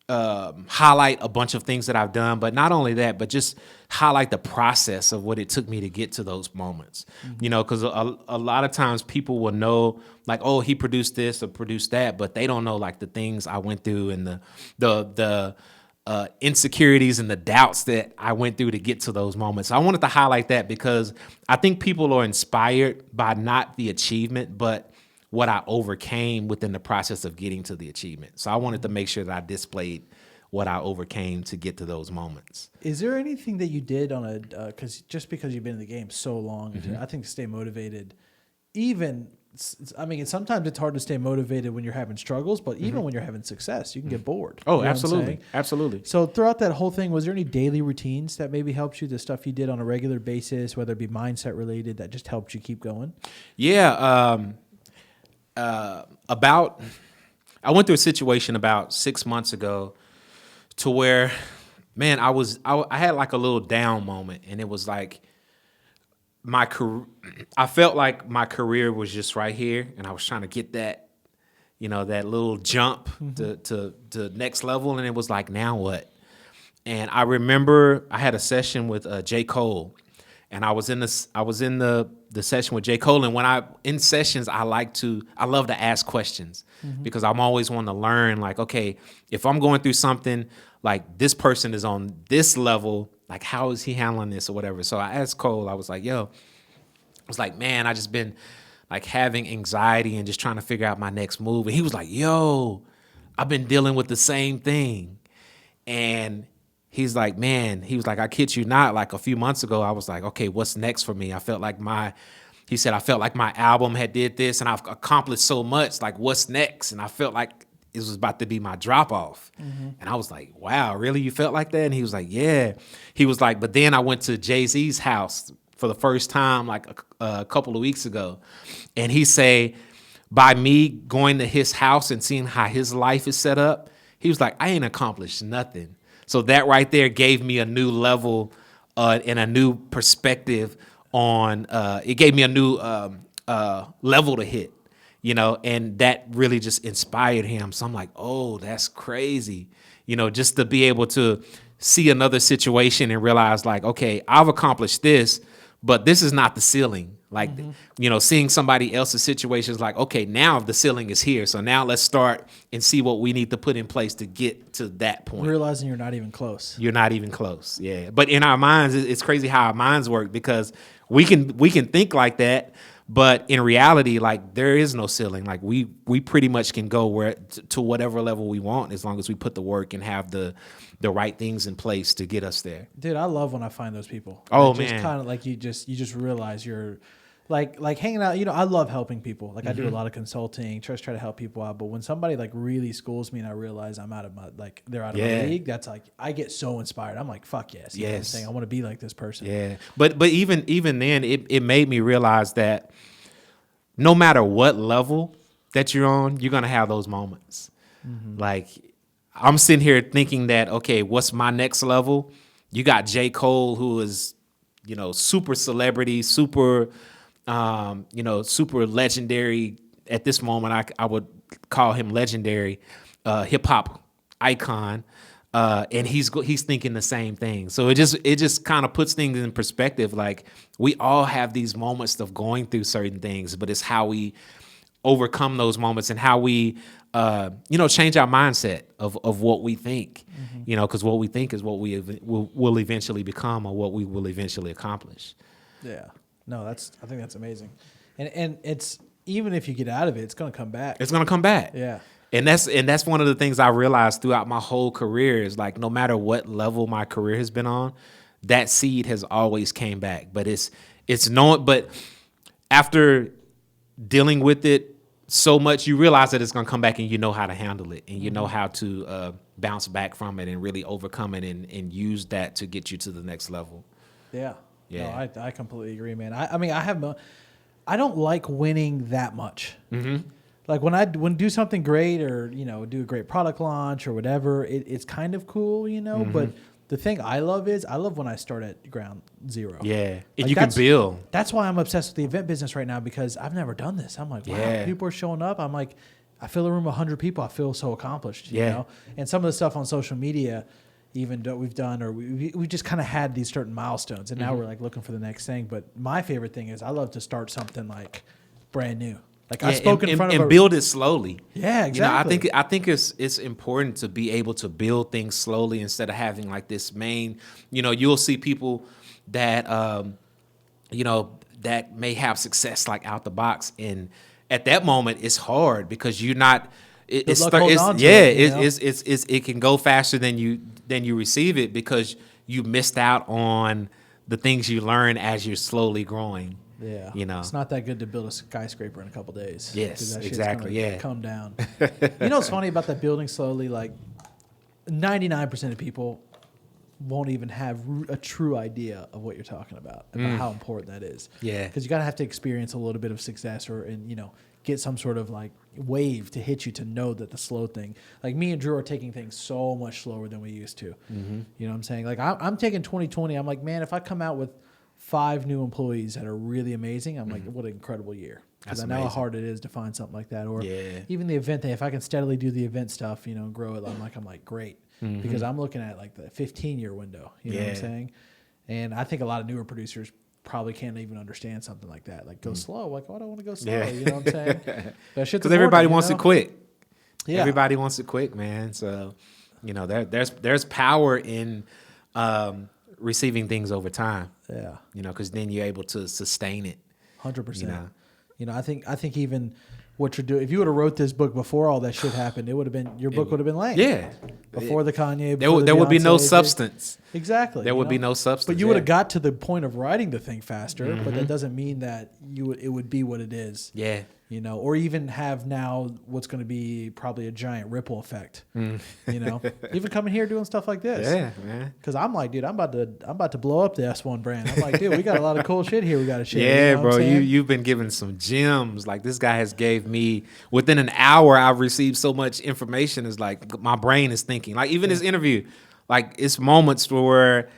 highlight a bunch of things that I've done, but not only that, but just highlight the process of what it took me to get to those moments. You know, because a lot of times people will know like, oh, he produced this or produced that, but they don't know like the things I went through and the insecurities and the doubts that I went through to get to those moments. So I wanted to highlight that because I think people are inspired by not the achievement, but what I overcame within the process of getting to the achievement. So I wanted to make sure that I displayed what I overcame to get to those moments. Is there anything that you did on because you've been in the game so long, I think to stay motivated, sometimes it's hard to stay motivated when you're having struggles, but even when you're having success, you can get bored. Oh, You know what I'm absolutely. saying? Absolutely. So throughout that whole thing, was there any daily routines that maybe helped you, the stuff you did on a regular basis, whether it be mindset related, that just helped you keep going? Yeah. I went through a situation about 6 months ago to where, man, I had like a little down moment, and it was like my career. I felt like my career was just right here, and I was trying to get that, you know, that little jump to next level, and it was like, now what? And I remember I had a session with J. Cole, and I was in the session with J. Cole, and when in sessions, I love to ask questions because I'm always wanting to learn, like, okay, if I'm going through something, like this person is on this level, like how is he handling this or whatever. So I asked Cole, I was like, man, I just been like having anxiety and just trying to figure out my next move. And he was like, yo, I've been dealing with the same thing. And he's like, man, he was like, I kid you not, like a few months ago, I was like, okay, what's next for me? I felt like my album had did this and I've accomplished so much. Like, what's next? And I felt like it was about to be my drop off. And I was like, wow, really? You felt like that? And he was like, yeah. He was like, but then I went to Jay-Z's house for the first time, like a couple of weeks ago. And he say, by me going to his house and seeing how his life is set up, he was like, I ain't accomplished nothing. So that right there gave me a new level and a new perspective on, it gave me a new level to hit, you know, and that really just inspired him. So I'm like, oh, that's crazy, you know, just to be able to see another situation and realize like, okay, I've accomplished this, but this is not the ceiling. Like, you know, seeing somebody else's situation is like, okay, now the ceiling is here. So now let's start and see what we need to put in place to get to that point. Realizing you're not even close. You're not even close. Yeah. But in our minds, it's crazy how our minds work, because we can think like that. But in reality, like, there is no ceiling. Like, we pretty much can go to whatever level we want, as long as we put the work and have the right things in place to get us there. Dude, I love when I find those people. Oh, Just man. kind of like you just realize you're like hanging out. You know, I love helping people. Like, I do a lot of consulting, try to help people out. But when somebody like really schools me and I realize I'm out of my, like, they're out of my league, that's like, I get so inspired. I'm like, fuck yes. You know what I'm saying? I want to be like this person. Yeah. But even then, it made me realize that no matter what level that you're on, you're going to have those moments. Like, I'm sitting here thinking that, okay, what's my next level? You got J. Cole, who is, you know, super celebrity, super, you know, super legendary. At this moment, I would call him legendary, hip hop icon. And he's thinking the same thing. So it just kind of puts things in perspective. Like, we all have these moments of going through certain things, but it's how we overcome those moments and how we, you know, change our mindset of what we think, you know, because what we think is what we will eventually become, or what we will eventually accomplish. Yeah. No, I think that's amazing. And it's, even if you get out of it, it's going to come back. It's going to come back. Yeah. And that's one of the things I realized throughout my whole career is, like, no matter what level my career has been on, that seed has always came back. But but after dealing with it so much, you realize that it's going to come back, and you know how to handle it, and you know how to bounce back from it and really overcome it and use that to get you to the next level. Yeah. Yeah. No, I completely agree, man. I mean, I don't like winning that much. Like, when do something great, or, you know, do a great product launch or whatever, it's kind of cool, you know. But the thing I love when I start at ground zero. Yeah, and like, you can build. That's why I'm obsessed with the event business right now, because I've never done this. I'm like, wow, people are showing up. I'm like, I fill a room of 100 people. I feel so accomplished, you know. And some of the stuff on social media, even that we've done, or we just kind of had these certain milestones, and now we're like looking for the next thing. But my favorite thing is, I love to start something like brand new. Like, I spoke in front of and build it slowly. Yeah, exactly. You know, I think it's important to be able to build things slowly instead of having like this main. You know, you'll see people that you know, that may have success like out the box, and at that moment it's hard because you're not. It can go faster than you receive it, because you missed out on the things you learn as you're slowly growing. Yeah, you know, it's not that good to build a skyscraper in a couple days. Yes, that exactly. Yeah, come down. You know what's funny about that building slowly? Like, 99% of people won't even have a true idea of what you're talking about how important that is. Yeah, because you gotta have to experience a little bit of success, and, you know, get some sort of like wave to hit you to know that the slow thing. Like, me and Drew are taking things so much slower than we used to. You know what I'm saying? Like, I'm taking 2020. I'm like, man, if I come out with 5 new employees that are really amazing, I'm like, what an incredible year. Because I know how hard it is to find something like that. Or even the event thing, if I can steadily do the event stuff, you know, and grow it, I'm like, great. Because I'm looking at like the 15-year window, you know what I'm saying? And I think a lot of newer producers probably can't even understand something like that. Like, go slow. Like, oh, I don't want to go slow. You know what I'm saying? Because everybody wants it quick. Yeah. Everybody wants it quick, man. So, you know, there's power in receiving things over time. Yeah. You know, because then you're able to sustain it. 100%. You know? I think even what you're doing. If you would have wrote this book before all that shit happened, your book would have been lame. Yeah. Before the Kanye, There before the would be no Beyonce, substance. Exactly. There would be no substance. But you would have got to the point of writing the thing faster. Mm-hmm. But that doesn't mean that it would be what it is. Yeah. You know, or even have now what's going to be probably a giant ripple effect. You know, even coming here doing stuff like this. Yeah, man. Because I'm like, dude, I'm about to blow up the S1 brand. I'm like, dude, we got a lot of cool shit here. We got to share. Yeah, you know bro, you've been given some gems. Like this guy has gave me within an hour. I've received so much information. It's like my brain is thinking. Like even this interview, like it's moments where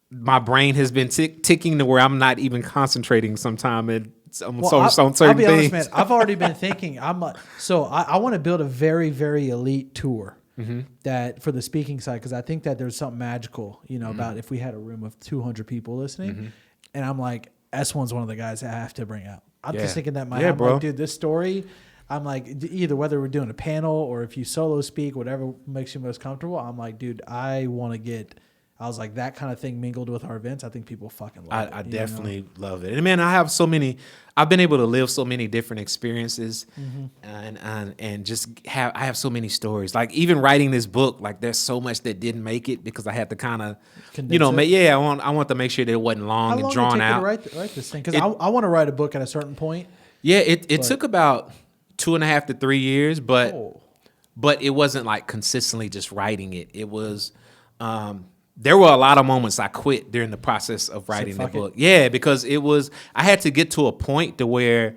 my brain has been ticking to where I'm not even concentrating. Sometime on certain I'll be honest, things. man. I've already been thinking. I want to build a very, very elite tour that for the speaking side, because I think that there's something magical, you know, about if we had a room of 200 people listening, and I'm like, S1's one of the guys I have to bring out. I'm just thinking that I'm bro. like, dude, this story. I'm like, either whether we're doing a panel or if you solo speak, whatever makes you most comfortable. I'm like, dude, I want to get. I was like, that kind of thing mingled with our events. I think people fucking love it. I definitely love it. And man, I've been able to live so many different experiences and just I have so many stories. Like even writing this book, like there's so much that didn't make it because I had to kind of, I want to make sure that it wasn't long and drawn out. How long did it take you to write this thing? Because I want to write a book at a certain point. Yeah, it took about 2.5 to 3 years, but it wasn't like consistently just writing it. It was, there were a lot of moments I quit during the process of writing the book. Yeah, because I had to get to a point to where,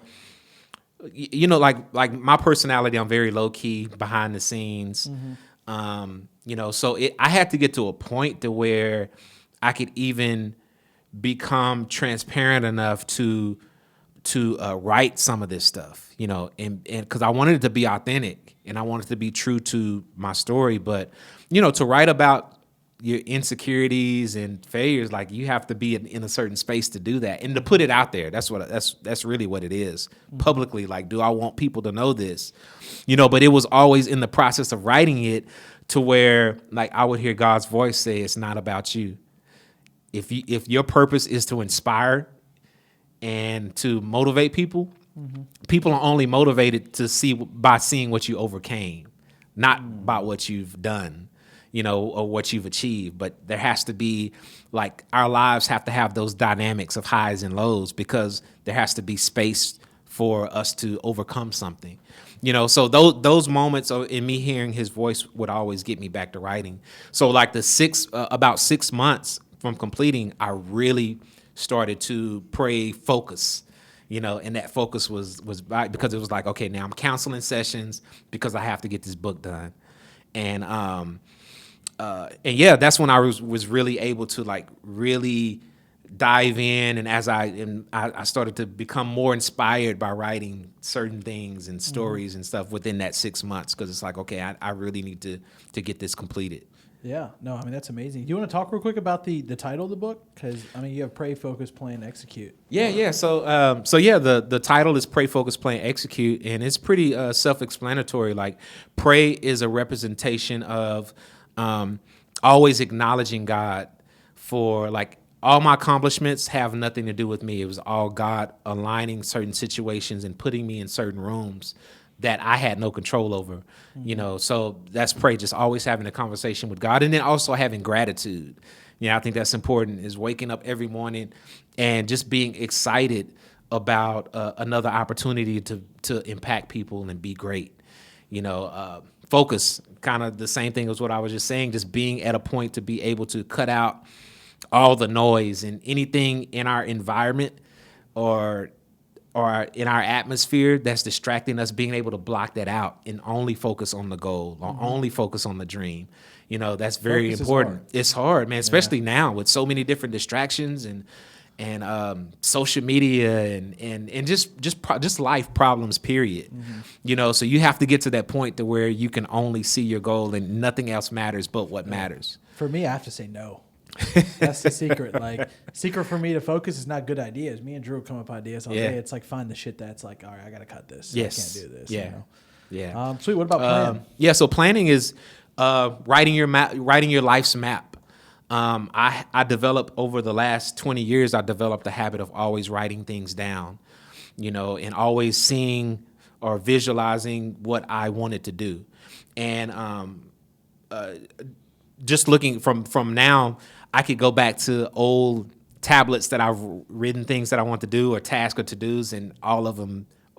you know, like my personality, I'm very low key behind the scenes. You know, so I had to get to a point to where I could even become transparent enough to write some of this stuff, you know, and because I wanted it to be authentic and I wanted to be true to my story. But, you know, to write about your insecurities and failures, like you have to be in a certain space to do that and to put it out there. That's really what it is publicly. Like, do I want people to know this? You know, but it was always in the process of writing it to where like I would hear God's voice say, it's not about you. If your purpose is to inspire and to motivate people, people are only motivated by seeing what you overcame, not by what you've done, you know, or what you've achieved. But there has to be, like, our lives have to have those dynamics of highs and lows because there has to be space for us to overcome something, you know. So those moments in me hearing his voice would always get me back to writing. So like about 6 months from completing, I really started to pray focus, you know, and that focus was because it was like, okay, now I'm counseling sessions because I have to get this book done. And yeah, that's when I was really able to like really dive in. And as I started to become more inspired by writing certain things and stories and stuff within that 6 months, because it's like, okay, I really need to get this completed. Yeah, no, I mean, that's amazing. Do you want to talk real quick about the title of the book? Because, I mean, you have Pray, Focus, Plan, Execute. Yeah. So yeah, the title is Pray, Focus, Plan, Execute, and it's pretty self-explanatory. Like, pray is a representation of always acknowledging God for, like, all my accomplishments have nothing to do with me. It was all God aligning certain situations and putting me in certain rooms that I had no control over, you know. So that's pray, just always having a conversation with God, and then also having gratitude. You know, I think that's important, is waking up every morning and just being excited about another opportunity to impact people and be great. You know, focus, kind of the same thing as what I was just saying, just being at a point to be able to cut out all the noise and anything in our environment or in our atmosphere that's distracting us, being able to block that out and only focus on the goal or only focus on the dream. You know, that's very Focus important. It's hard, man, especially now with so many different distractions and social media and just life problems, period. You know, so you have to get to that point to where you can only see your goal and nothing else matters but what matters. For me, I have to say no. That's the secret. Like, secret for me to focus is not good ideas. Me and Drew come up with ideas all day. It's like, find the shit that's like, all right, I got to cut this. Yes. I can't do this. Yeah. You know? Yeah. Sweet. What about plan? Yeah. So planning is writing your life's map. I developed over the last 20 years, I developed the habit of always writing things down, you know, and always seeing or visualizing what I wanted to do. And just looking from now, I could go back to old tablets that I've written things that I want to do or tasks or to-dos, and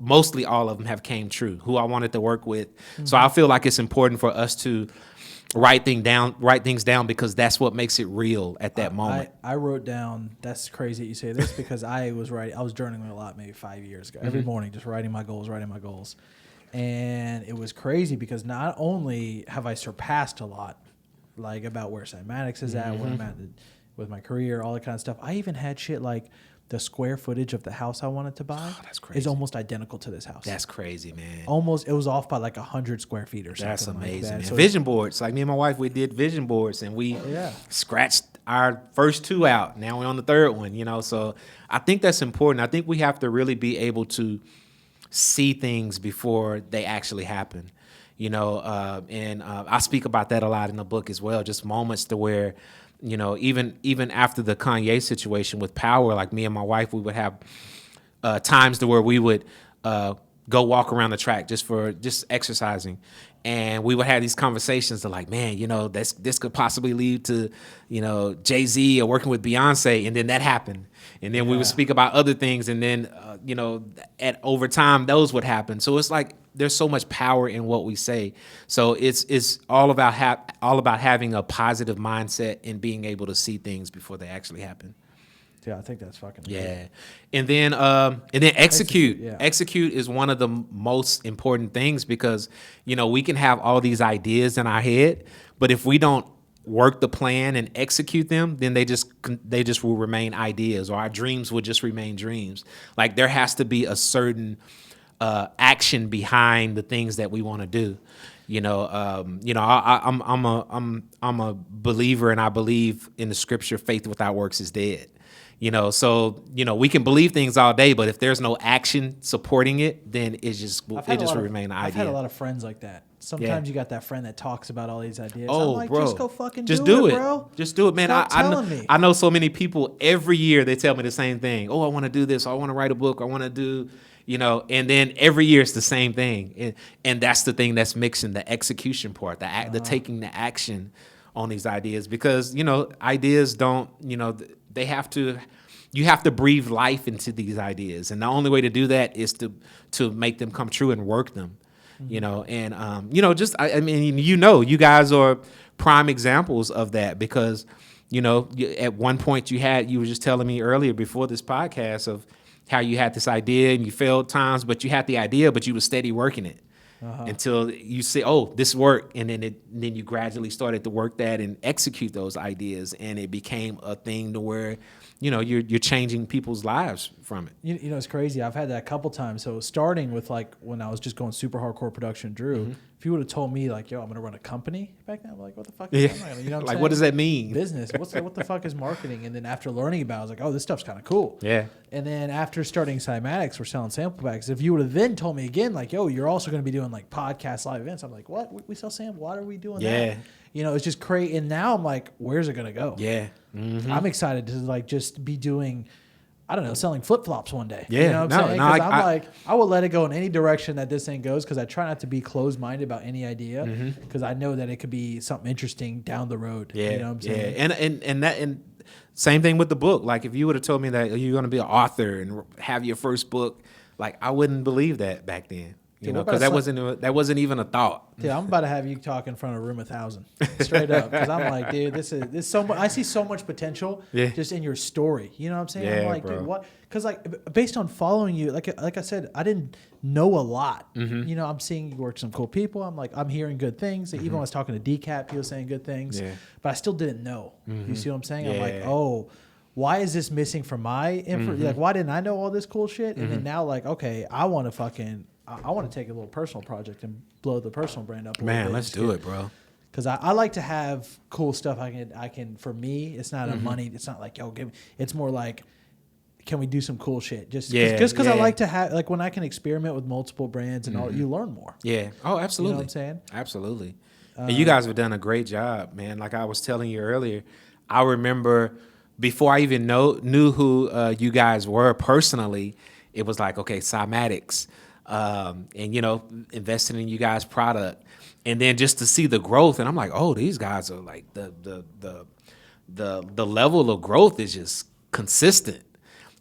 mostly all of them have came true, who I wanted to work with. So I feel like it's important for us to write things down because that's what makes it real at that moment. I wrote down, that's crazy that you say this, because I was journaling a lot maybe 5 years ago. Every morning, just writing my goals. And it was crazy because not only have I surpassed a lot, like about where Cymatics is at, where I'm at with my career, all that kind of stuff. I even had shit like the square footage of the house I wanted to buy is almost identical to this house. That's crazy, man. Almost, it was off by like 100 square feet or something. That's amazing, like that. man. So Vision boards. Like me and my wife, we did vision boards, and we scratched our first 2 out. Now we're on the third one, you know. So I think that's important. I think we have to really be able to see things before they actually happen, you know. And I speak about that a lot in the book as well. Just moments to where, you know, even after the Kanye situation with Power, like me and my wife, we would have times to where we would go walk around the track just exercising. And we would have these conversations that like, man, you know, this could possibly lead to, you know, Jay-Z or working with Beyoncé. And then that happened. And then we would speak about other things. And then, you know, over time, those would happen. So it's like there's so much power in what we say. So it's all about having a positive mindset and being able to see things before they actually happen. Yeah, I think that's fucking great. And then execute. Execute is one of the most important things because, you know, we can have all these ideas in our head, but if we don't work the plan and execute them, then they just will remain ideas, or our dreams will just remain dreams. Like there has to be a certain action behind the things that we want to do. You know, I'm a believer, and I believe in the scripture, faith without works is dead. You know, so, you know, we can believe things all day, but if there's no action supporting it, then it just will remain an idea. I've had a lot of friends like that. Sometimes you got that friend that talks about all these ideas. Oh, I'm like, bro. just go fucking do it, bro. Just do it, man. I know so many people every year they tell me the same thing. Oh, I want to do this. I want to write a book. I want to do, you know, and then every year it's the same thing. And that's the thing that's mixing the execution part, the taking the action on these ideas, because, you know, ideas don't, you know, you have to breathe life into these ideas. And the only way to do that is to make them come true and work them, you know. And, you know, just, I mean, you know, you guys are prime examples of that because, you know, at one point you were just telling me earlier before this podcast of how you had this idea and you failed times, but you had the idea, but you were steady working it. Until you say, oh, this worked, and then you gradually started to work that and execute those ideas, and it became a thing to where, you know, you're changing people's lives from it. You know, it's crazy. I've had that a couple times. So starting with like when I was just going super hardcore production, Drew, if you would have told me like, yo, I'm going to run a company back then, I'm like, what the fuck? You know what I'm like, saying? what does that mean? Business. What the fuck is marketing? And then after learning about it, I was like, oh, this stuff's kind of cool. Yeah. And then after starting Cymatics, we're selling sample packs. If you would have then told me again, like, yo, you're also going to be doing like podcasts, live events. I'm like, what? We sell sample. Why are we doing that? You know, it's just crazy. And now I'm like, where's it going to go? Yeah. I'm excited to like just be doing, I don't know, selling flip-flops one day. Yeah. You know what I'm saying? Because I'm like, I will let it go in any direction that this thing goes, because I try not to be closed-minded about any idea, because I know that it could be something interesting down the road. Yeah. You know what I'm saying? And same thing with the book. Like if you would have told me that you're going to be an author and have your first book, like I wouldn't believe that back then. You know, because that wasn't even a thought. Yeah, I'm about to have you talk in front of a room 1,000, straight up. Because I'm like, dude, this so much. I see so much potential just in your story. You know what I'm saying? Yeah, I'm like, bro. dude, what? Because like based on following you, like I said, I didn't know a lot. You know, I'm seeing you work with some cool people. I'm like, I'm hearing good things. Even when I was talking to DCAT, he was saying good things. Yeah. But I still didn't know. You see what I'm saying? I'm like, oh, why is this missing from my info? Like, why didn't I know all this cool shit? And then now, like, okay, I want to take a little personal project and blow the personal brand up. Man, let's do it, bro. Because I like to have cool stuff. I can. For me, it's not a money. It's not like, yo, give me. It's more like, can we do some cool shit? Just because I like to have, like, when I can experiment with multiple brands and all, you learn more. Yeah. Oh, absolutely. You know what I'm saying? Absolutely. And you guys have done a great job, man. Like I was telling you earlier, I remember before I even knew who you guys were personally, it was like, okay, Cymatics. and investing in you guys' product, and then just to see the growth, and I'm like, oh, these guys are like the level of growth is just consistent.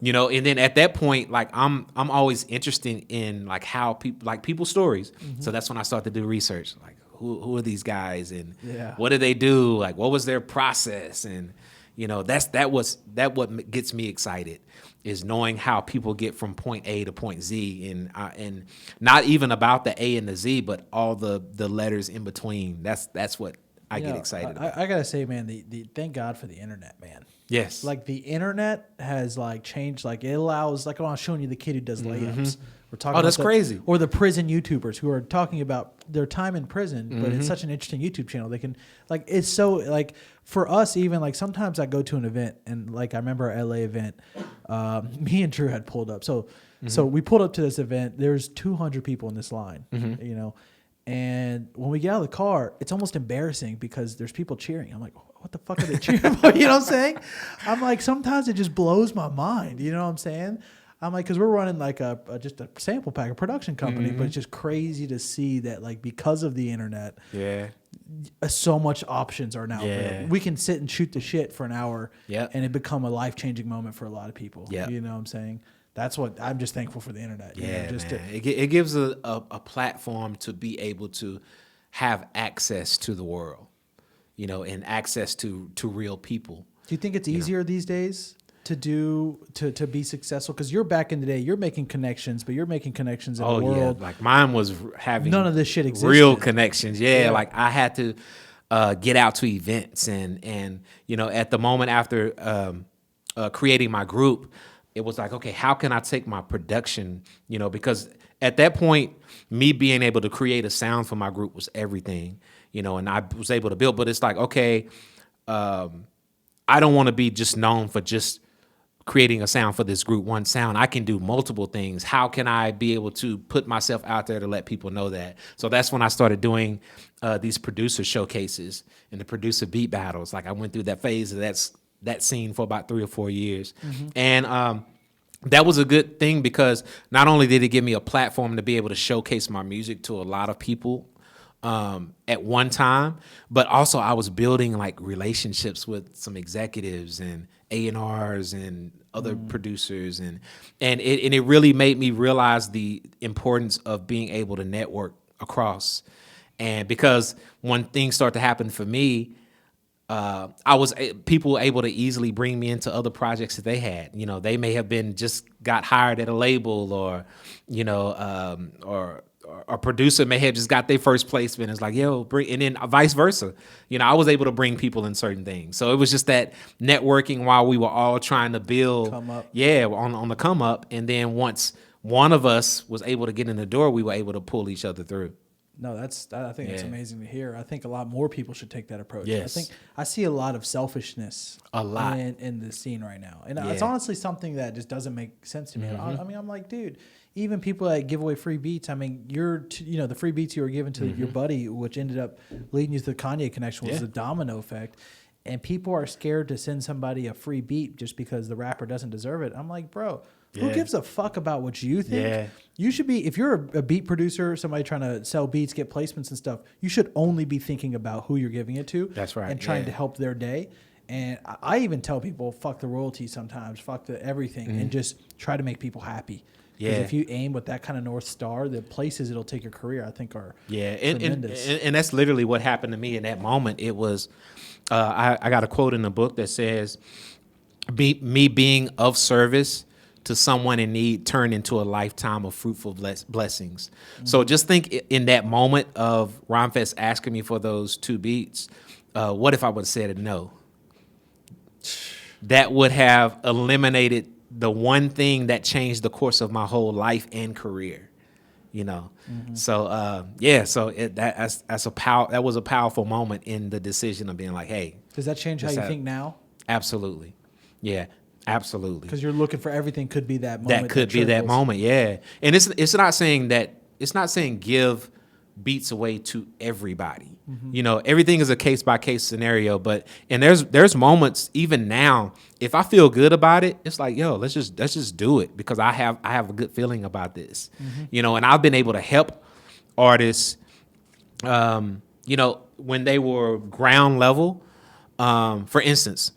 And then at that point, like I'm always interested in like how people, like people's stories. So that's when I start to do research, like who are these guys and what do they do? Like what was their process? And that what gets me excited is knowing how people get from point A to point Z, and not even about the A and the Z, but all the letters in between. That's what I get excited about. I gotta say, man, the thank God for the internet, man. Yes. Like the internet has like changed. Like it allows, like I was showing you the kid who does layups. We're talking. That's crazy. Or the prison YouTubers who are talking about their time in prison, but it's such an interesting YouTube channel. They can like it's so like for us even like sometimes I go to an event and like I remember our LA event, me and Drew had pulled up. So we pulled up to this event. There's 200 people in this line. And when we get out of the car, it's almost embarrassing because there's people cheering. I'm like, what the fuck are they cheering about? You know what I'm saying? I'm like, sometimes it just blows my mind. You know what I'm saying? I'm like, because we're running like just a sample pack, a production company, but it's just crazy to see that like because of the internet, so much options are now available. We can sit and shoot the shit for an hour and it become a life-changing moment for a lot of people. You know what I'm saying? That's what I'm just thankful for the internet. It gives a platform to be able to have access to the world, and access to real people. Do you think it's easier these days to be successful? Because you're back in the day, you're making connections, but you're making connections in the world. Like mine was having none of this shit existed. Real connections. Like I had to get out to events and at the moment after creating my group, it was like, okay, how can I take my production, because at that point, me being able to create a sound for my group was everything, and I was able to build, but it's like, okay, I don't want to be just known for just creating a sound for this group, one sound. I can do multiple things. How can I be able to put myself out there to let people know that? So that's when I started doing these producer showcases and the producer beat battles. Like I went through that phase of that scene for about 3 or 4 years. And that was a good thing because not only did it give me a platform to be able to showcase my music to a lot of people at one time, but also I was building like relationships with some executives and A&Rs and other producers, and it really made me realize the importance of being able to network across. And because when things start to happen for me, people were able to easily bring me into other projects that they had. They may have been just got hired at a label, or or a producer may have just got their first placement. It's like, yo, and then vice versa. I was able to bring people in certain things. So it was just that networking while we were all trying to build, come up. On the come up. And then once one of us was able to get in the door, we were able to pull each other through. No, I think it's amazing to hear. I think a lot more people should take that approach. Yes. I think I see a lot of selfishness in the scene right now. And it's honestly something that just doesn't make sense to me. I mean, I'm like, dude, even people that give away free beats, I mean, the free beats you were given to your buddy, which ended up leading you to the Kanye connection, was a domino effect. And people are scared to send somebody a free beat just because the rapper doesn't deserve it. I'm like, bro, who gives a fuck about what you think? Yeah. You should be, if you're a beat producer, somebody trying to sell beats, get placements and stuff, you should only be thinking about who you're giving it to. That's right. And trying to help their day. And I even tell people, fuck the royalty sometimes, fuck the everything, and just try to make people happy. Because if you aim with that kind of North Star, the places it'll take your career, I think, are tremendous. And that's literally what happened to me in that moment. It was, I got a quote in the book that says, me being of service to someone in need turned into a lifetime of fruitful blessings. So just think in that moment of Rhymefest asking me for those 2 beats, what if I would have said no? That would have eliminated the one thing that changed the course of my whole life and career, So that was a powerful moment in the decision of being like, hey. Does that change how you think now? Absolutely. Yeah, absolutely. Because you're looking for everything could be that moment. That could be that moment, yeah. And it's not saying give beats away to everybody. You know, everything is a case by case scenario, and there's moments even now, if I feel good about it, it's like, yo, let's just do it because I have a good feeling about this. You know, and I've been able to help artists, you know, when they were ground level. For instance,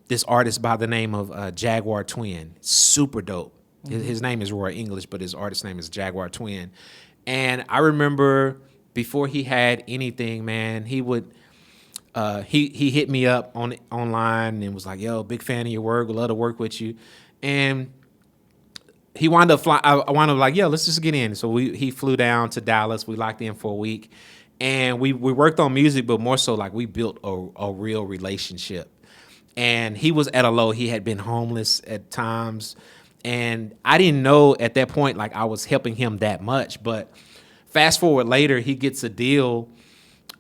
this artist by the name of Jaguar Twin, super dope. His name is Roy English, but his artist name is Jaguar Twin. And I remember before he had anything, man, he would he hit me up online and was like, "Yo, big fan of your work. Would love to work with you." And he wound up I wound up like, "Yo, let's just get in." So he flew down to Dallas. We locked in for a week, and we worked on music, but more so like we built a real relationship. And he was at a low. He had been homeless at times. And I didn't know at that point, like I was helping him that much. But fast forward later, he gets a deal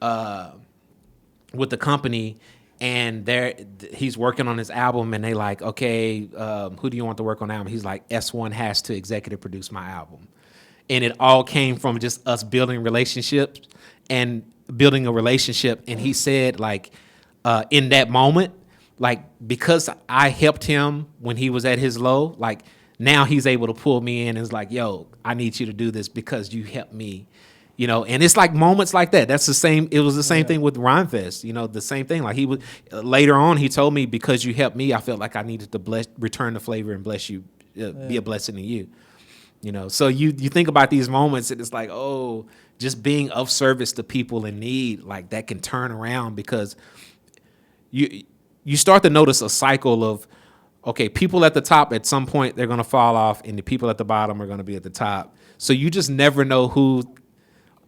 with the company, and he's working on his album, and they like, okay, who do you want to work on the album? He's like, S1 has to executive produce my album. And it all came from just us building relationships and building a relationship. And he said, like, in that moment, like, because I helped him when he was at his low, like, now he's able to pull me in and is like, yo, I need you to do this because you helped me, you know. And it's like moments like that. That's the same. It was the same thing with Rhymefest, you know, the same thing. Like he was later on, he told me, because you helped me, I felt like I needed to return the flavor and bless you, be a blessing to you, you know. So you think about these moments and it's like, oh, just being of service to people in need, like that can turn around because you start to notice a cycle of, okay, people at the top, at some point, they're going to fall off, and the people at the bottom are going to be at the top. So you just never know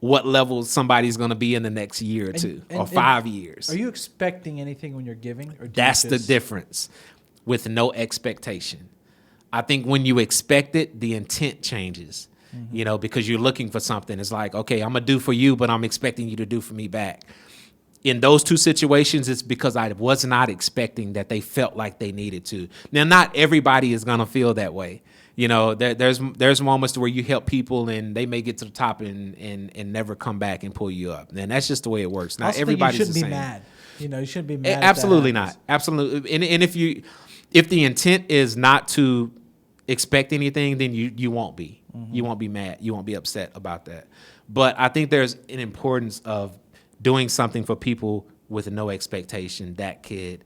what level somebody's going to be in the next year or two or 5 years. Are you expecting anything when you're giving? Or that's the difference with no expectation. I think when you expect it, the intent changes, you know, because you're looking for something. It's like, okay, I'm going to do for you, but I'm expecting you to do for me back. In those two situations, it's because I was not expecting that they felt like they needed to. Now, not everybody is going to feel that way. You know, there's moments where you help people and they may get to the top and never come back and pull you up. And that's just the way it works. Not everybody's the same. You shouldn't be mad. You know, you shouldn't be mad. Absolutely not. Absolutely. And if the intent is not to expect anything, then you won't be. You won't be mad. You won't be upset about that. But I think there's an importance of doing something for people with no expectation that could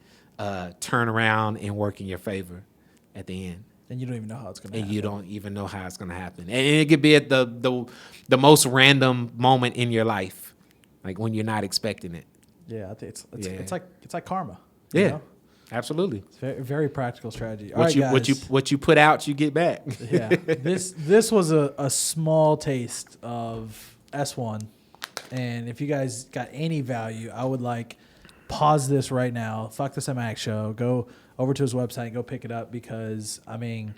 turn around and work in your favor at the end. And you don't even know how it's going to happen. And you don't even know how it's going to happen. And it could be at the most random moment in your life, like when you're not expecting it. Yeah, I think it's like karma. Yeah, you know? Absolutely. It's very, very practical strategy. What you put out, you get back. Yeah, this was a small taste of S1. And if you guys got any value, I would like pause this right now. Fuck the Cymatics show. Go over to his website and go pick it up because I mean,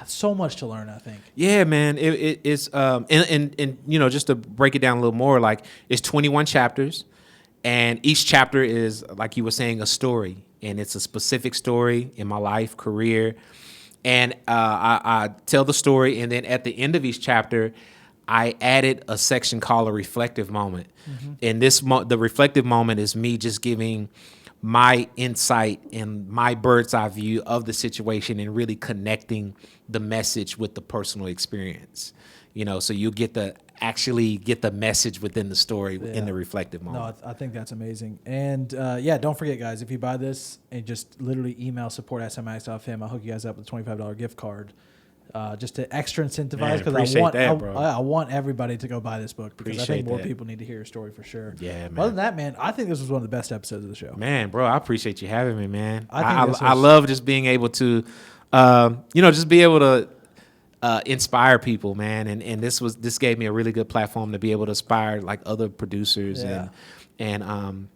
so much to learn. I think. Yeah, man. It's and you know, just to break it down a little more, like it's 21 chapters, and each chapter is, like you were saying, a story, and it's a specific story in my life, career, and I tell the story, and then at the end of each chapter, I added a section called a reflective moment. And the reflective moment is me just giving my insight and my bird's eye view of the situation and really connecting the message with the personal experience. You know, so you actually get the message within the story in the reflective moment. No, I think that's amazing. And don't forget, guys, if you buy this and just literally email support@cymatics.fm, I'll hook you guys up with a $25 gift card. Just to extra incentivize, because I want everybody to go buy this book because I think more people need to hear your story for sure. Yeah, man. Other than that, man, I think this was one of the best episodes of the show. Man, bro, I appreciate you having me, man. I love just being able to, just be able to inspire people, man. And this gave me a really good platform to be able to inspire like other producers and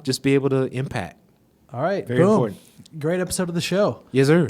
just be able to impact. All right, very important. Great episode of the show. Yes, sir.